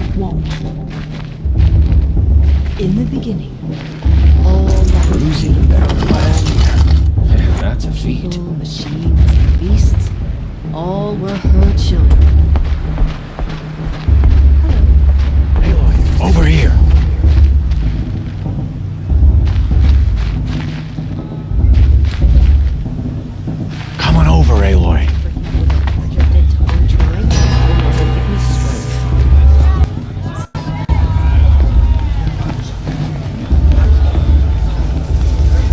[SPEAKER 3] In the beginning, all
[SPEAKER 4] Crew's even better than last year. That's a feat.
[SPEAKER 3] people, machines, and beasts, all were her children.
[SPEAKER 4] Aloy, over here. Come on over, Aloy.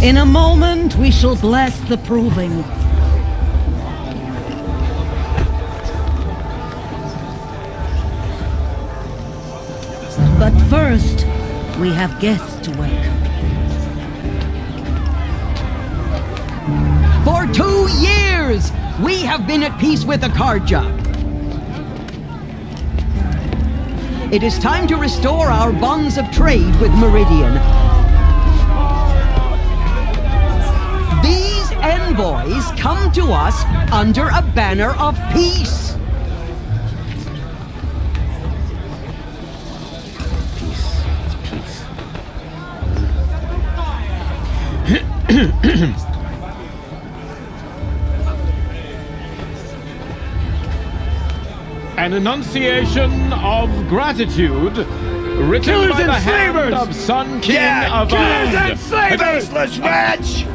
[SPEAKER 8] In a moment, we shall bless the proving. But first, we have guests to welcome.
[SPEAKER 5] For 2 years, we have been at peace with the Karja. It is time to restore our bonds of trade with Meridian. These envoys come to us under a banner of peace.
[SPEAKER 7] An enunciation of gratitude written
[SPEAKER 9] Killers
[SPEAKER 7] by
[SPEAKER 9] and
[SPEAKER 7] the hand
[SPEAKER 9] slavers!
[SPEAKER 7] of Sun King
[SPEAKER 9] Yeah,
[SPEAKER 7] of
[SPEAKER 9] killers and slavers!
[SPEAKER 7] Faceless
[SPEAKER 9] wretch!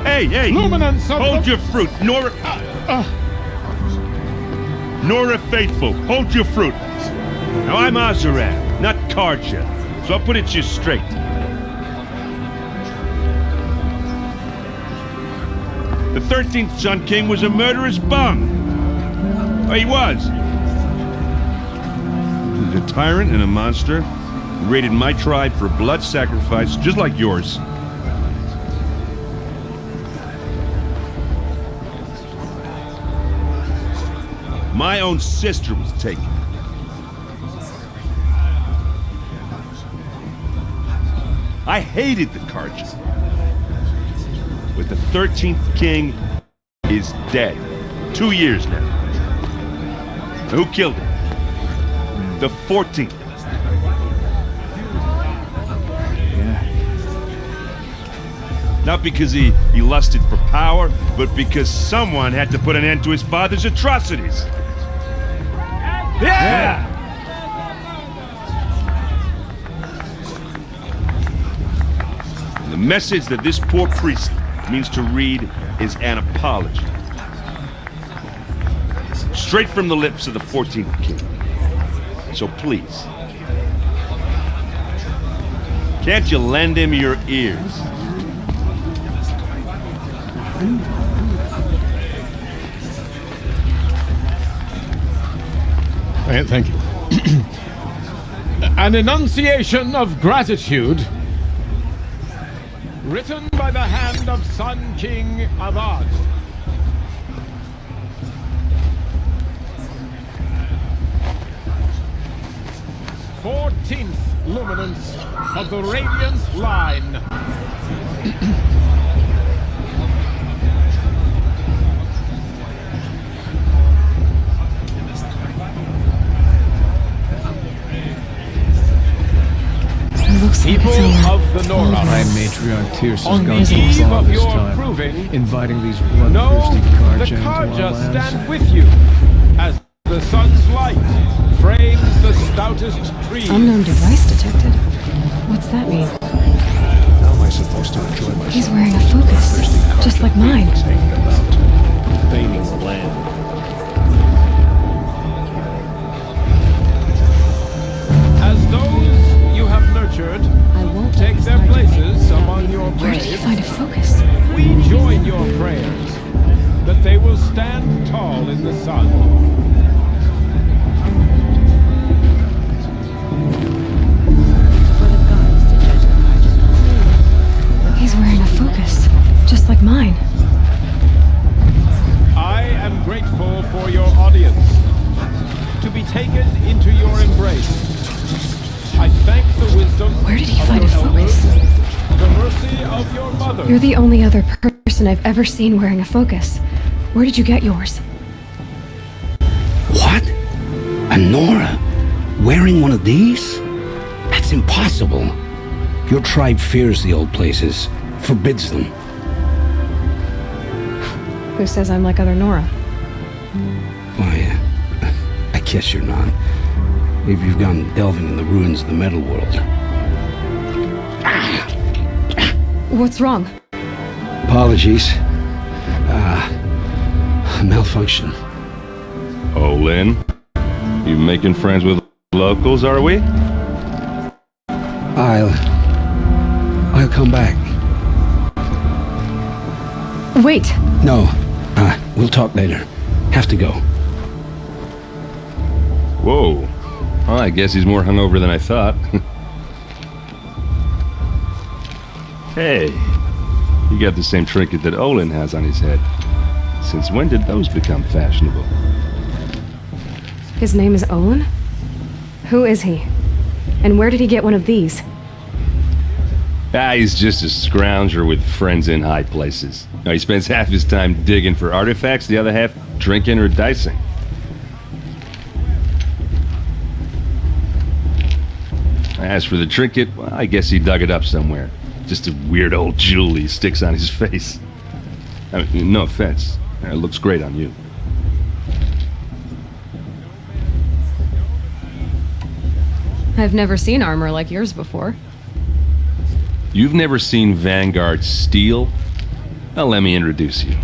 [SPEAKER 9] Hey,
[SPEAKER 7] Luminance of
[SPEAKER 9] hold
[SPEAKER 7] the-
[SPEAKER 9] your fruit, Nora... Nora Faithful, hold your fruit. Now, I'm Azaran, not Karja, so I'll put it to you straight. The 13th Sun King was a murderous bum. Oh, he was. He was a tyrant and a monster. He raided my tribe for blood sacrifice, just like yours. My own sister was taken. I hated the Karja. But the 13th king is dead. 2 years now. Who killed him? The 14th. Not because he lusted for power, but because someone had to put an end to his father's atrocities. Yeah! In the message that this poor priest means to read is an apology. Straight from the lips of the 14th king. So please, can't you lend him your ears?
[SPEAKER 7] Thank you. An enunciation of gratitude written by the hand of Sun King Avad. "14th luminance of the Radiant Line."
[SPEAKER 1] Looks like
[SPEAKER 7] People
[SPEAKER 1] it's
[SPEAKER 7] of the Nora,
[SPEAKER 10] High Matriarch Tyrus
[SPEAKER 7] on
[SPEAKER 10] has
[SPEAKER 7] the
[SPEAKER 10] gone too
[SPEAKER 7] eve
[SPEAKER 10] far
[SPEAKER 7] of
[SPEAKER 10] this
[SPEAKER 7] your
[SPEAKER 10] time,
[SPEAKER 7] proving,
[SPEAKER 10] inviting these
[SPEAKER 7] know
[SPEAKER 10] bloodthirsty
[SPEAKER 7] the
[SPEAKER 10] Karja into our
[SPEAKER 7] Karja
[SPEAKER 10] lands.
[SPEAKER 7] stand with you as the sun's light frames the stoutest trees.
[SPEAKER 1] Unknown device detected. What's that mean?
[SPEAKER 10] How am I supposed to enjoy myself?
[SPEAKER 1] He's wearing a focus, just like mine.
[SPEAKER 10] Hanging about, feigning the land.
[SPEAKER 7] As those you have nurtured
[SPEAKER 3] I won't
[SPEAKER 7] take their places among your
[SPEAKER 1] Where did he
[SPEAKER 7] graves,
[SPEAKER 1] find a focus?
[SPEAKER 7] we join your prayers that they will stand tall in the sun.
[SPEAKER 3] For the gods to judge the Karja.
[SPEAKER 1] He's wearing a focus, just like mine.
[SPEAKER 7] I am grateful for your audience, to be taken into your embrace. I thank the wisdom
[SPEAKER 1] Where did he
[SPEAKER 7] of
[SPEAKER 1] find
[SPEAKER 7] your
[SPEAKER 1] a focus?
[SPEAKER 7] elders, the mercy of your mother.
[SPEAKER 1] You're the only other person I've ever seen wearing a focus. Where did you get yours?
[SPEAKER 11] What? A Nora? Wearing one of these? That's impossible. Your tribe fears the old places, forbids them.
[SPEAKER 1] Who says I'm like other Nora?
[SPEAKER 11] Why, I guess you're not. If you've gone delving in the ruins of the metal world.
[SPEAKER 1] What's wrong?
[SPEAKER 11] Apologies. Malfunction.
[SPEAKER 9] Oh, Lynn, you making friends with locals, are we?
[SPEAKER 11] I'll come back.
[SPEAKER 1] Wait!
[SPEAKER 11] No, we'll talk later. Have to go.
[SPEAKER 9] Whoa. Well, I guess he's more hungover than I thought. Hey, you got the same trinket that Olin has on his head. Since when did those become fashionable?
[SPEAKER 1] His name is Olin? Who is he? And where did he get one of these?
[SPEAKER 9] He's just a scrounger with friends in high places. He spends half his time digging for artifacts, the other half drinking or dicing. As for the trinket, well, I guess he dug it up somewhere. Just a weird old jewel he sticks on his face. I mean, no offense. It looks great on you.
[SPEAKER 1] I've never seen armor like yours before.
[SPEAKER 9] You've never seen Vanguard steel? Well, let me introduce you.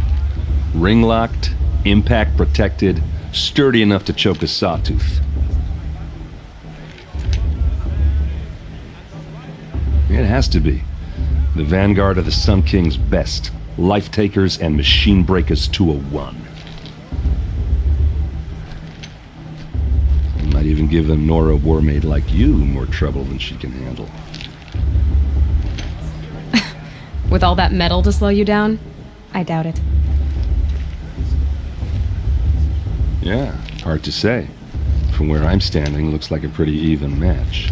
[SPEAKER 9] Ring-locked, impact-protected, sturdy enough to choke a sawtooth. It has to be. The Vanguard of the Sun King's best. Life takers and machine breakers to a one. Might even give a Nora warmaid like you more trouble than she can handle.
[SPEAKER 1] With all that metal to slow you down? I doubt it.
[SPEAKER 9] Yeah, hard to say. From where I'm standing, looks like a pretty even match.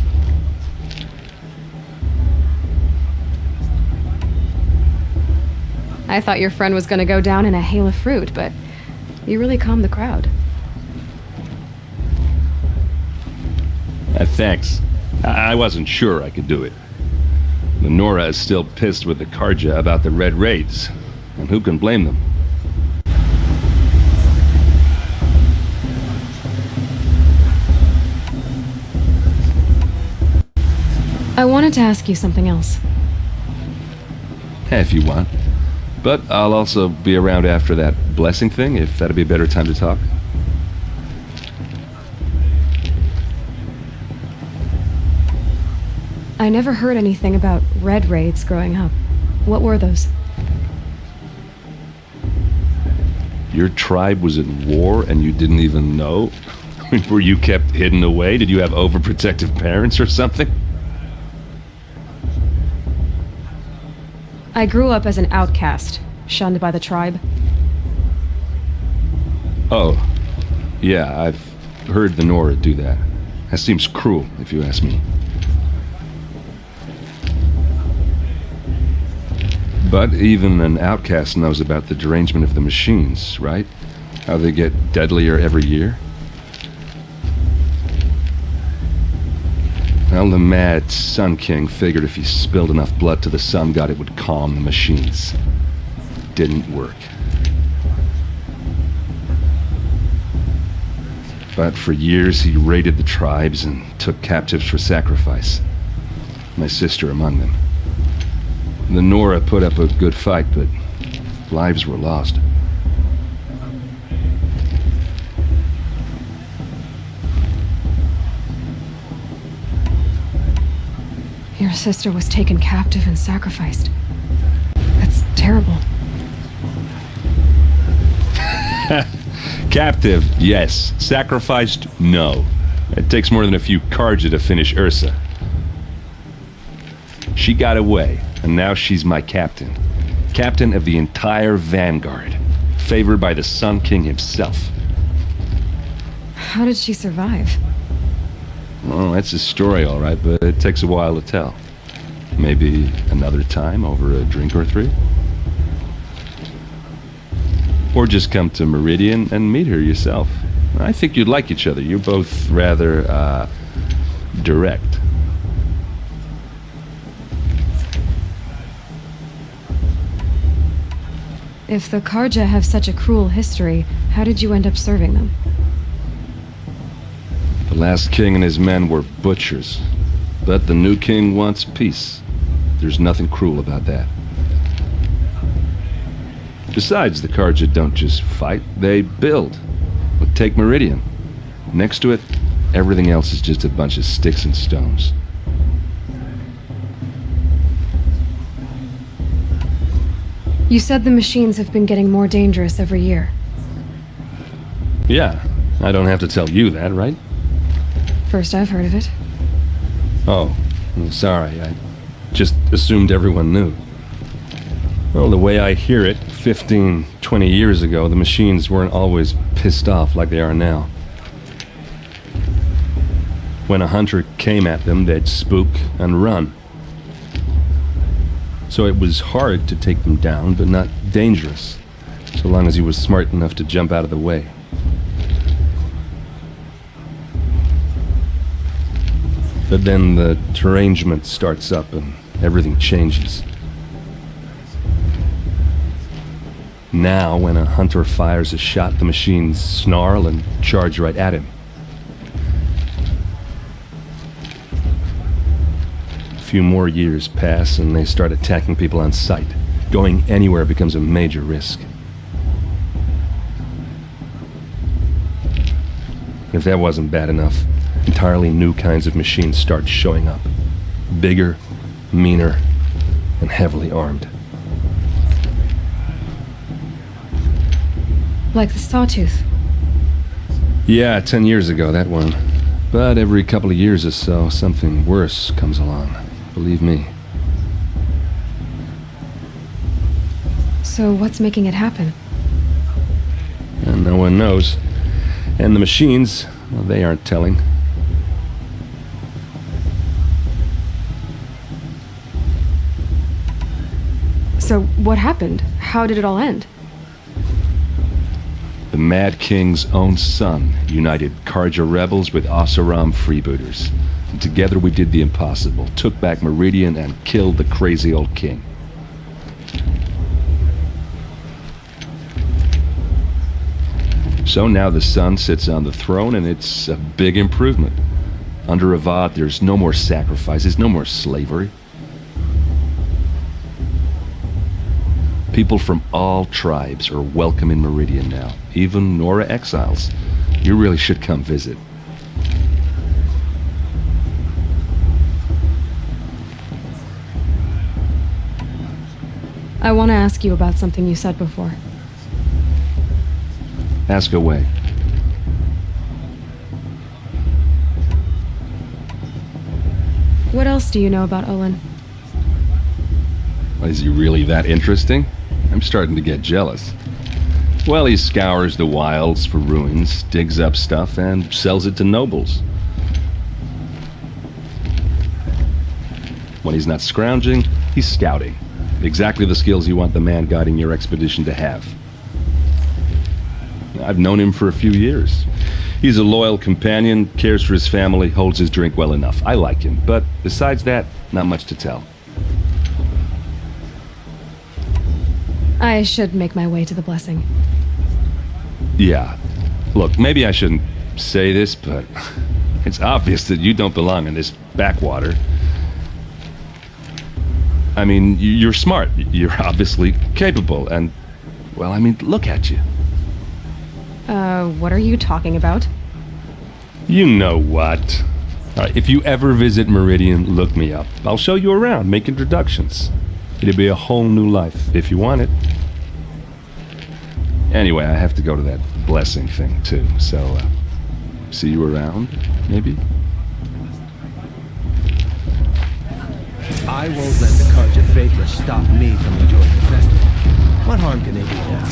[SPEAKER 1] I thought your friend was gonna go down in a hail of fruit, but you really calmed the crowd.
[SPEAKER 9] Thanks. I wasn't sure I could do it. The Nora is still pissed with the Karja about the Red Raids, and who can blame them?
[SPEAKER 1] I wanted to ask you something else.
[SPEAKER 9] If you want. But I'll also be around after that blessing thing, if that'd be a better time to talk.
[SPEAKER 1] I never heard anything about red raids growing up. What were those?
[SPEAKER 9] Your tribe was in war and you didn't even know? Were you kept hidden away? Did you have overprotective parents or something?
[SPEAKER 1] I grew up as an outcast, shunned by the tribe.
[SPEAKER 9] Oh, yeah, I've heard the Nora do that. That seems cruel, if you ask me. But even an outcast knows about the derangement of the machines, right? How they get deadlier every year. Well, the mad Sun King figured if he spilled enough blood to the Sun God, it would calm the machines. Didn't work. But for years he raided the tribes and took captives for sacrifice. My sister among them. The Nora put up a good fight, but lives were lost.
[SPEAKER 1] Your sister was taken captive and sacrificed. That's terrible.
[SPEAKER 9] Captive, yes. Sacrificed, no. It takes more than a few Karja to finish Ursa. She got away, and now she's my captain. Captain of the entire Vanguard. Favored by the Sun King himself.
[SPEAKER 1] How did she survive?
[SPEAKER 9] Well, that's a story, all right, but it takes a while to tell. Maybe another time over a drink or three? Or just come to Meridian and meet her yourself. I think you'd like each other. You're both rather, direct.
[SPEAKER 1] If the Karja have such a cruel history, how did you end up serving them?
[SPEAKER 9] The last king and his men were butchers. But the new king wants peace. There's nothing cruel about that. Besides, the Karja don't just fight, they build. But take Meridian. Next to it, everything else is just a bunch of sticks and stones.
[SPEAKER 1] You said the machines have been getting more dangerous every year.
[SPEAKER 9] Yeah, I don't have to tell you that, right?
[SPEAKER 1] First I've heard of it.
[SPEAKER 9] Oh, I'm sorry. I just assumed everyone knew. Well, the way I hear it, 15, 20 years ago, the machines weren't always pissed off like they are now. When a hunter came at them, they'd spook and run. So it was hard to take them down, but not dangerous, so long as he was smart enough to jump out of the way. But then the derangement starts up and everything changes. Now, when a hunter fires a shot, the machines snarl and charge right at him. A few more years pass and they start attacking people on sight. Going anywhere becomes a major risk. If that wasn't bad enough, entirely new kinds of machines start showing up. Bigger, meaner, and heavily armed.
[SPEAKER 1] Like the sawtooth.
[SPEAKER 9] Yeah, 10 years ago, that one. But every couple of years or so, something worse comes along. Believe me.
[SPEAKER 1] So what's making it happen?
[SPEAKER 9] And no one knows. And the machines, well, they aren't telling.
[SPEAKER 1] So what happened? How did it all end?
[SPEAKER 9] The Mad King's own son united Karja rebels with Oseram freebooters. And together we did the impossible, took back Meridian and killed the crazy old king. So now the son sits on the throne and it's a big improvement. Under Avad, there's no more sacrifices, no more slavery. People from all tribes are welcome in Meridian now, even Nora exiles. You really should come visit.
[SPEAKER 1] I want to ask you about something you said before.
[SPEAKER 9] Ask away.
[SPEAKER 1] What else do you know about Olin?
[SPEAKER 9] Is he really that interesting? I'm starting to get jealous. Well, he scours the wilds for ruins, digs up stuff, and sells it to nobles. When he's not scrounging, he's scouting. Exactly the skills you want the man guiding your expedition to have. I've known him for a few years. He's a loyal companion, cares for his family, holds his drink well enough. I like him, but besides that, not much to tell.
[SPEAKER 1] I should make my way to the blessing.
[SPEAKER 9] Yeah. Look, maybe I shouldn't say this, but it's obvious that you don't belong in this backwater. I mean, you're smart. You're obviously capable, and, well, I mean, look at you.
[SPEAKER 1] What are you talking about?
[SPEAKER 9] You know what. If you ever visit Meridian, look me up. I'll show you around, make introductions. It'll be a whole new life, if you want it. Anyway, I have to go to that blessing thing, too, so, see you around, maybe?
[SPEAKER 10] I won't let the Karja faithless stop me from enjoying the festival. What harm can they do now?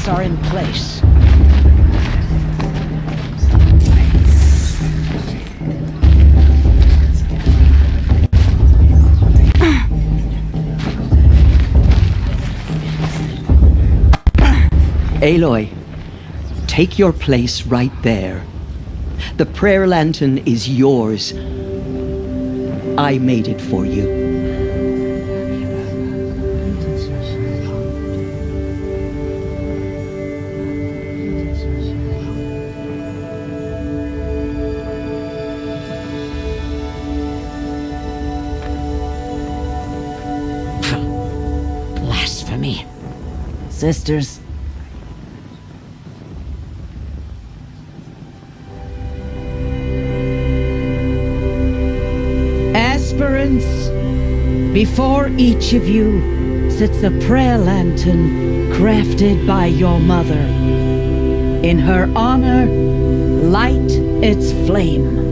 [SPEAKER 8] Are in place.
[SPEAKER 5] Aloy, take your place right there. The prayer lantern is yours. I made it for you.
[SPEAKER 8] Sisters, aspirants, before each of you sits a prayer lantern crafted by your mother. In her honor, light its flame.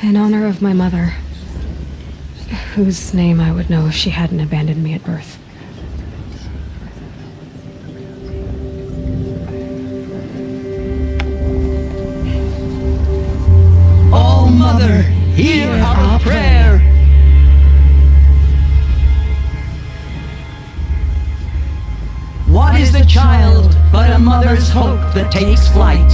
[SPEAKER 1] In honor of my mother, whose name I would know if she hadn't abandoned me at birth.
[SPEAKER 5] Oh, Mother, hear our prayer! What is the child but a mother's hope that takes flight?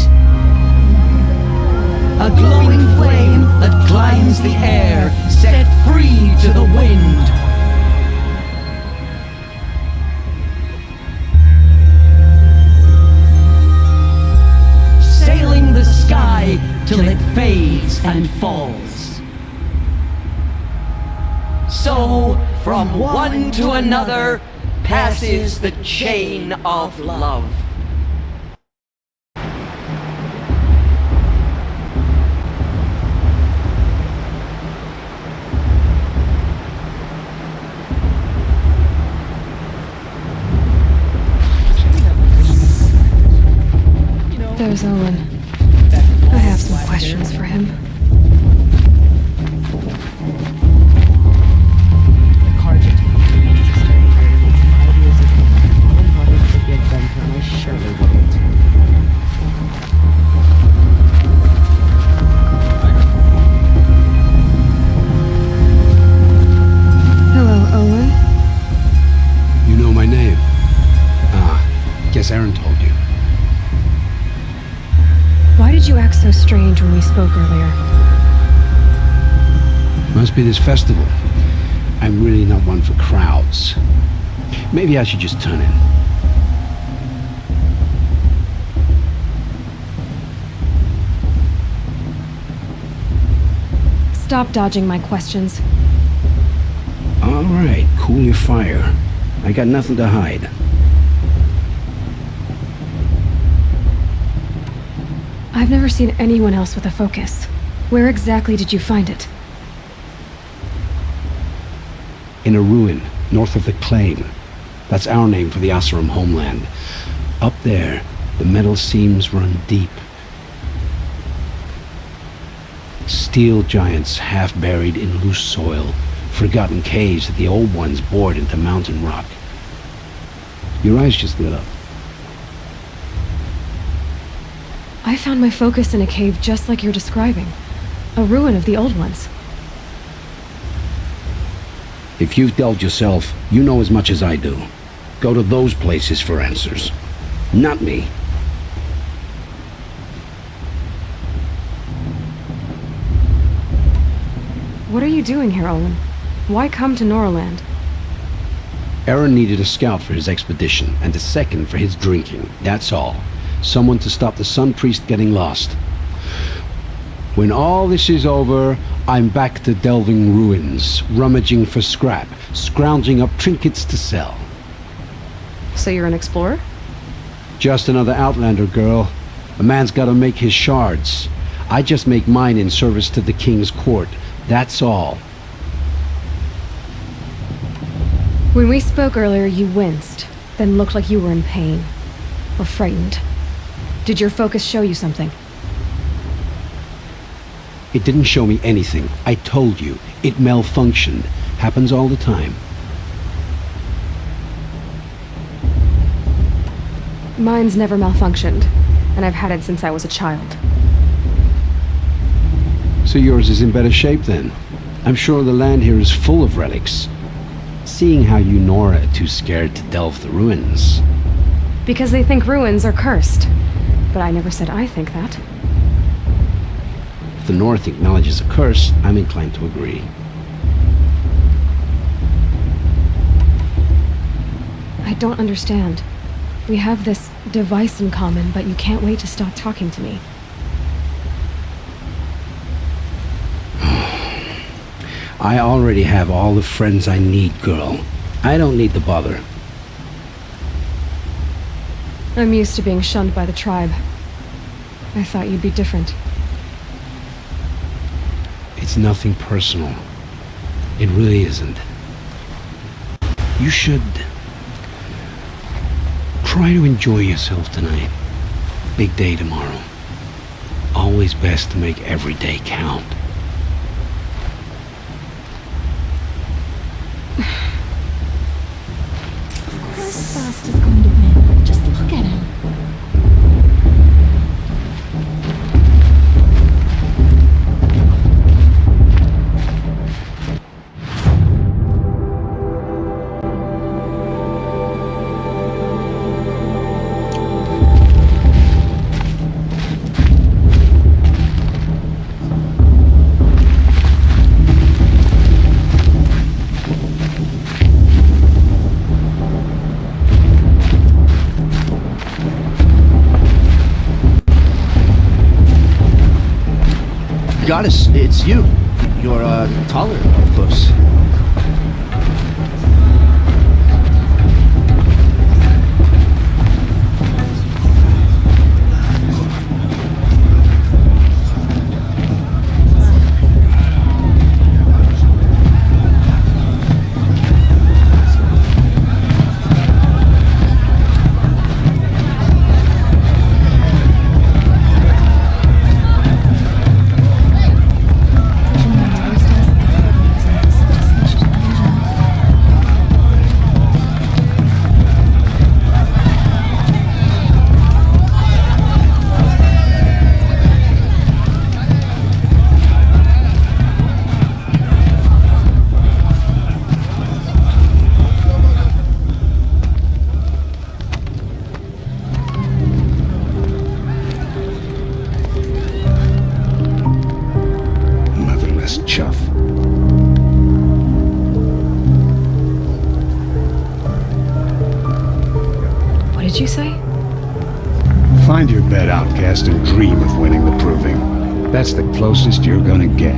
[SPEAKER 5] A glowing flame that climbs the air, set free to the wind. Sailing the sky till it fades and falls. So, from one to another, passes the chain of love.
[SPEAKER 1] There's Owen. I have some questions for him.
[SPEAKER 12] The Karja necessary ideas of wholehearted forgive them, and I surely wouldn't.
[SPEAKER 1] Hello, Owen.
[SPEAKER 11] You know my name? Guess Aaron told you.
[SPEAKER 1] Why did you act so strange when we spoke earlier?
[SPEAKER 11] Must be this festival. I'm really not one for crowds. Maybe I should just turn in.
[SPEAKER 1] Stop dodging my questions.
[SPEAKER 11] All right, cool your fire. I got nothing to hide.
[SPEAKER 1] I've never seen anyone else with a focus. Where exactly did you find it?
[SPEAKER 11] In a ruin, north of the Claim. That's our name for the Asuram homeland. Up there, the metal seams run deep. Steel giants half buried in loose soil. Forgotten caves that the old ones bored into mountain rock. Your eyes just lit up.
[SPEAKER 1] I found my focus in a cave just like you're describing. A ruin of the old ones.
[SPEAKER 11] If you've delved yourself, you know as much as I do. Go to those places for answers. Not me.
[SPEAKER 1] What are you doing here, Olin? Why come to Norland?
[SPEAKER 11] Aaron needed a scout for his expedition, and a second for his drinking. That's all. Someone to stop the Sun Priest getting lost. When all this is over, I'm back to delving ruins, rummaging for scrap, scrounging up trinkets to sell.
[SPEAKER 1] So you're an explorer?
[SPEAKER 11] Just another Outlander, girl. A man's gotta make his shards. I just make mine in service to the King's court. That's all.
[SPEAKER 1] When we spoke earlier, you winced, then looked like you were in pain. Or frightened. Did your focus show you something?
[SPEAKER 11] It didn't show me anything. I told you. It malfunctioned. Happens all the time.
[SPEAKER 1] Mine's never malfunctioned, and I've had it since I was a child.
[SPEAKER 11] So yours is in better shape then. I'm sure the land here is full of relics. Seeing how you Nora are too scared to delve the ruins.
[SPEAKER 1] Because they think ruins are cursed. But I never said I think that.
[SPEAKER 11] If the North acknowledges a curse, I'm inclined to agree.
[SPEAKER 1] I don't understand. We have this device in common, but you can't wait to stop talking to me.
[SPEAKER 11] I already have all the friends I need, girl. I don't need the bother.
[SPEAKER 1] I'm used to being shunned by the tribe. I thought you'd be different.
[SPEAKER 11] It's nothing personal. It really isn't. You should try to enjoy yourself tonight. Big day tomorrow. Always best to make every day count.
[SPEAKER 13] Who's fast is going to win? Just look at him.
[SPEAKER 14] Goddess, it's you. You're, taller, up close.
[SPEAKER 1] Did you say?
[SPEAKER 11] Find your bed, outcast, and dream of winning the proving. That's the closest you're gonna get.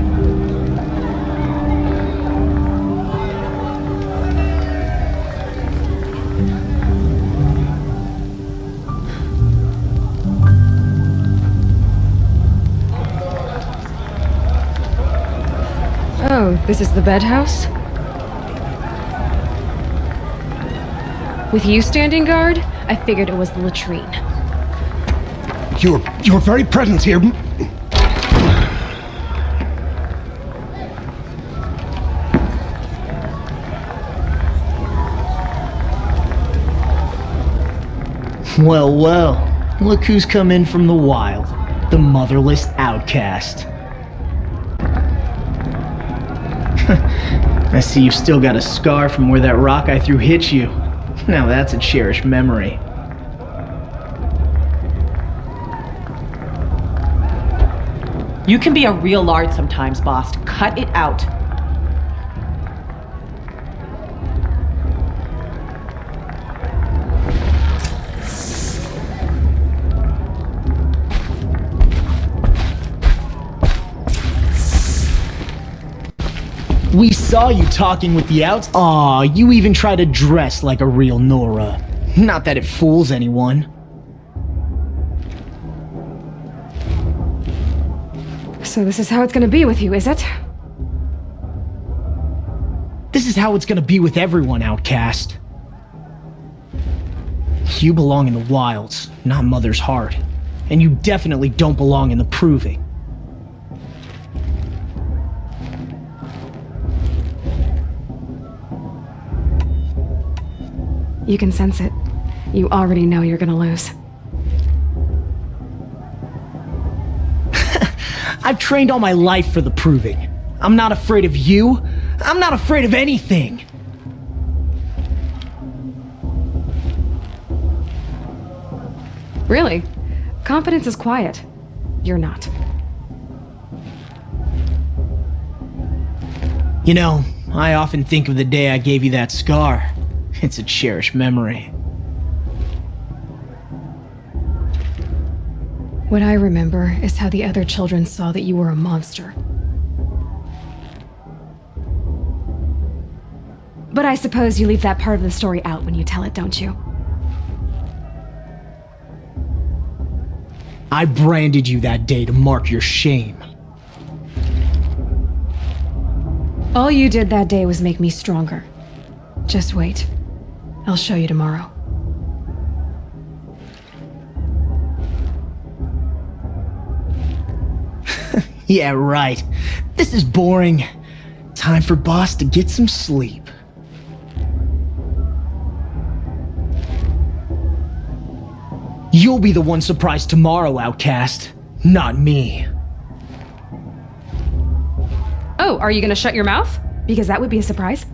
[SPEAKER 1] Oh, this is the bed house? With you standing guard, I figured it was the latrine.
[SPEAKER 11] Your very presence here...
[SPEAKER 15] Well, well. Look who's come in from the wild. The motherless outcast. I see you've still got a scar from where that rock I threw hit you. Now that's a cherished memory.
[SPEAKER 16] You can be a real lard sometimes, boss. Cut it out.
[SPEAKER 15] We saw you talking with the outs. Aw, you even try to dress like a real Nora. Not that it fools anyone.
[SPEAKER 1] So this is how it's gonna be with you, is it?
[SPEAKER 15] This is how it's gonna be with everyone, outcast. You belong in the wilds, not Mother's heart. And you definitely don't belong in the proving.
[SPEAKER 1] You can sense it. You already know you're gonna lose.
[SPEAKER 15] I've trained all my life for the proving. I'm not afraid of you. I'm not afraid of anything.
[SPEAKER 1] Really? Confidence is quiet. You're not.
[SPEAKER 15] You know, I often think of the day I gave you that scar. It's a cherished memory.
[SPEAKER 1] What I remember is how the other children saw that you were a monster. But I suppose you leave that part of the story out when you tell it, don't you?
[SPEAKER 15] I branded you that day to mark your shame.
[SPEAKER 1] All you did that day was make me stronger. Just wait. I'll show you tomorrow.
[SPEAKER 15] Yeah, right. This is boring. Time for boss to get some sleep. You'll be the one surprised tomorrow, outcast. Not me.
[SPEAKER 1] Oh, are you gonna shut your mouth? Because that would be a surprise.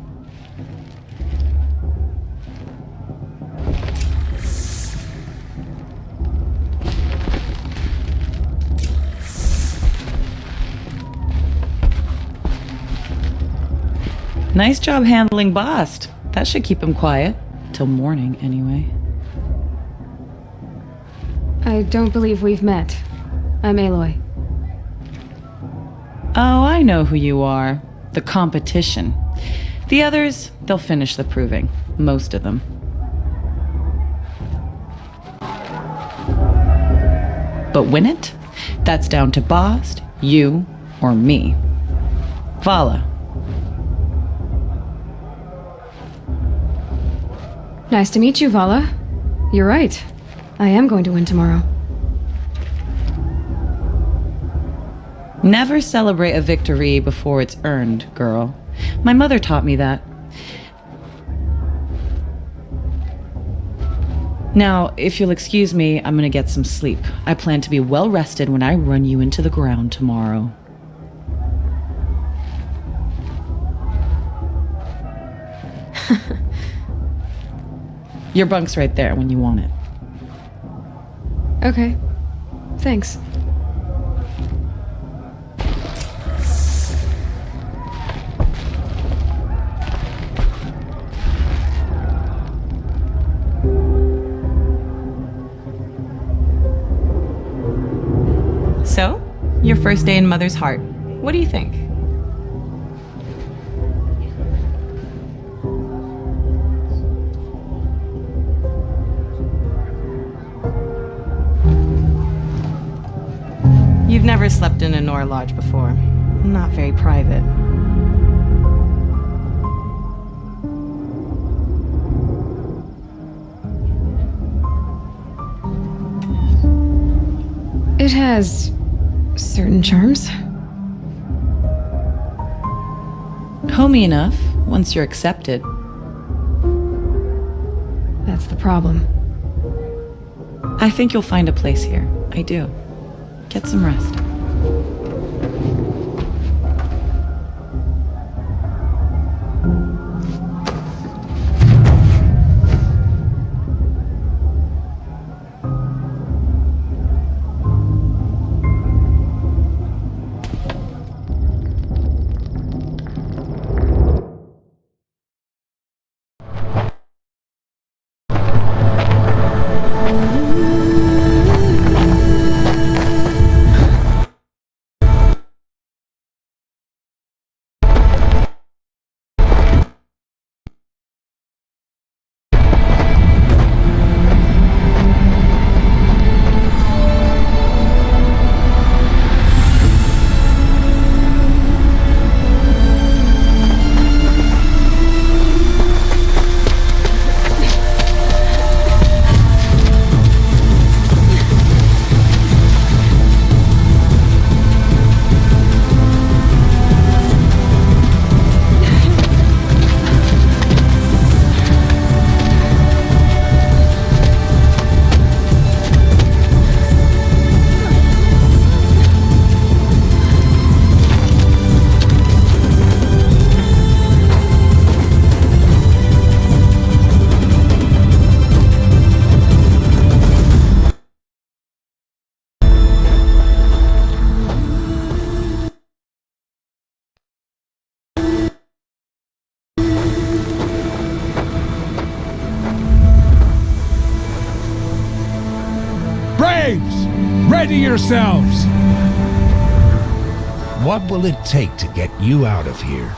[SPEAKER 16] Nice job handling Bost. That should keep him quiet. Till morning, anyway.
[SPEAKER 1] I don't believe we've met. I'm Aloy.
[SPEAKER 16] Oh, I know who you are. The competition. The others, they'll finish the proving. Most of them. But win it? That's down to Bost, you, or me. Vala.
[SPEAKER 1] Nice to meet you, Vala. You're right. I am going to win tomorrow.
[SPEAKER 16] Never celebrate a victory before it's earned, girl. My mother taught me that. Now, if you'll excuse me, I'm gonna get some sleep. I plan to be well rested when I run you into the ground tomorrow. Your bunk's right there when you want it.
[SPEAKER 1] Okay. Thanks.
[SPEAKER 16] So, your first day in Mother's heart. What do you think? You've never slept in a Nora lodge before. Not very private.
[SPEAKER 1] It has certain charms.
[SPEAKER 16] Homey enough, once you're accepted.
[SPEAKER 1] That's the problem.
[SPEAKER 16] I think you'll find a place here. I do. Get some rest.
[SPEAKER 17] Ready yourselves! What will it take to get you out of here?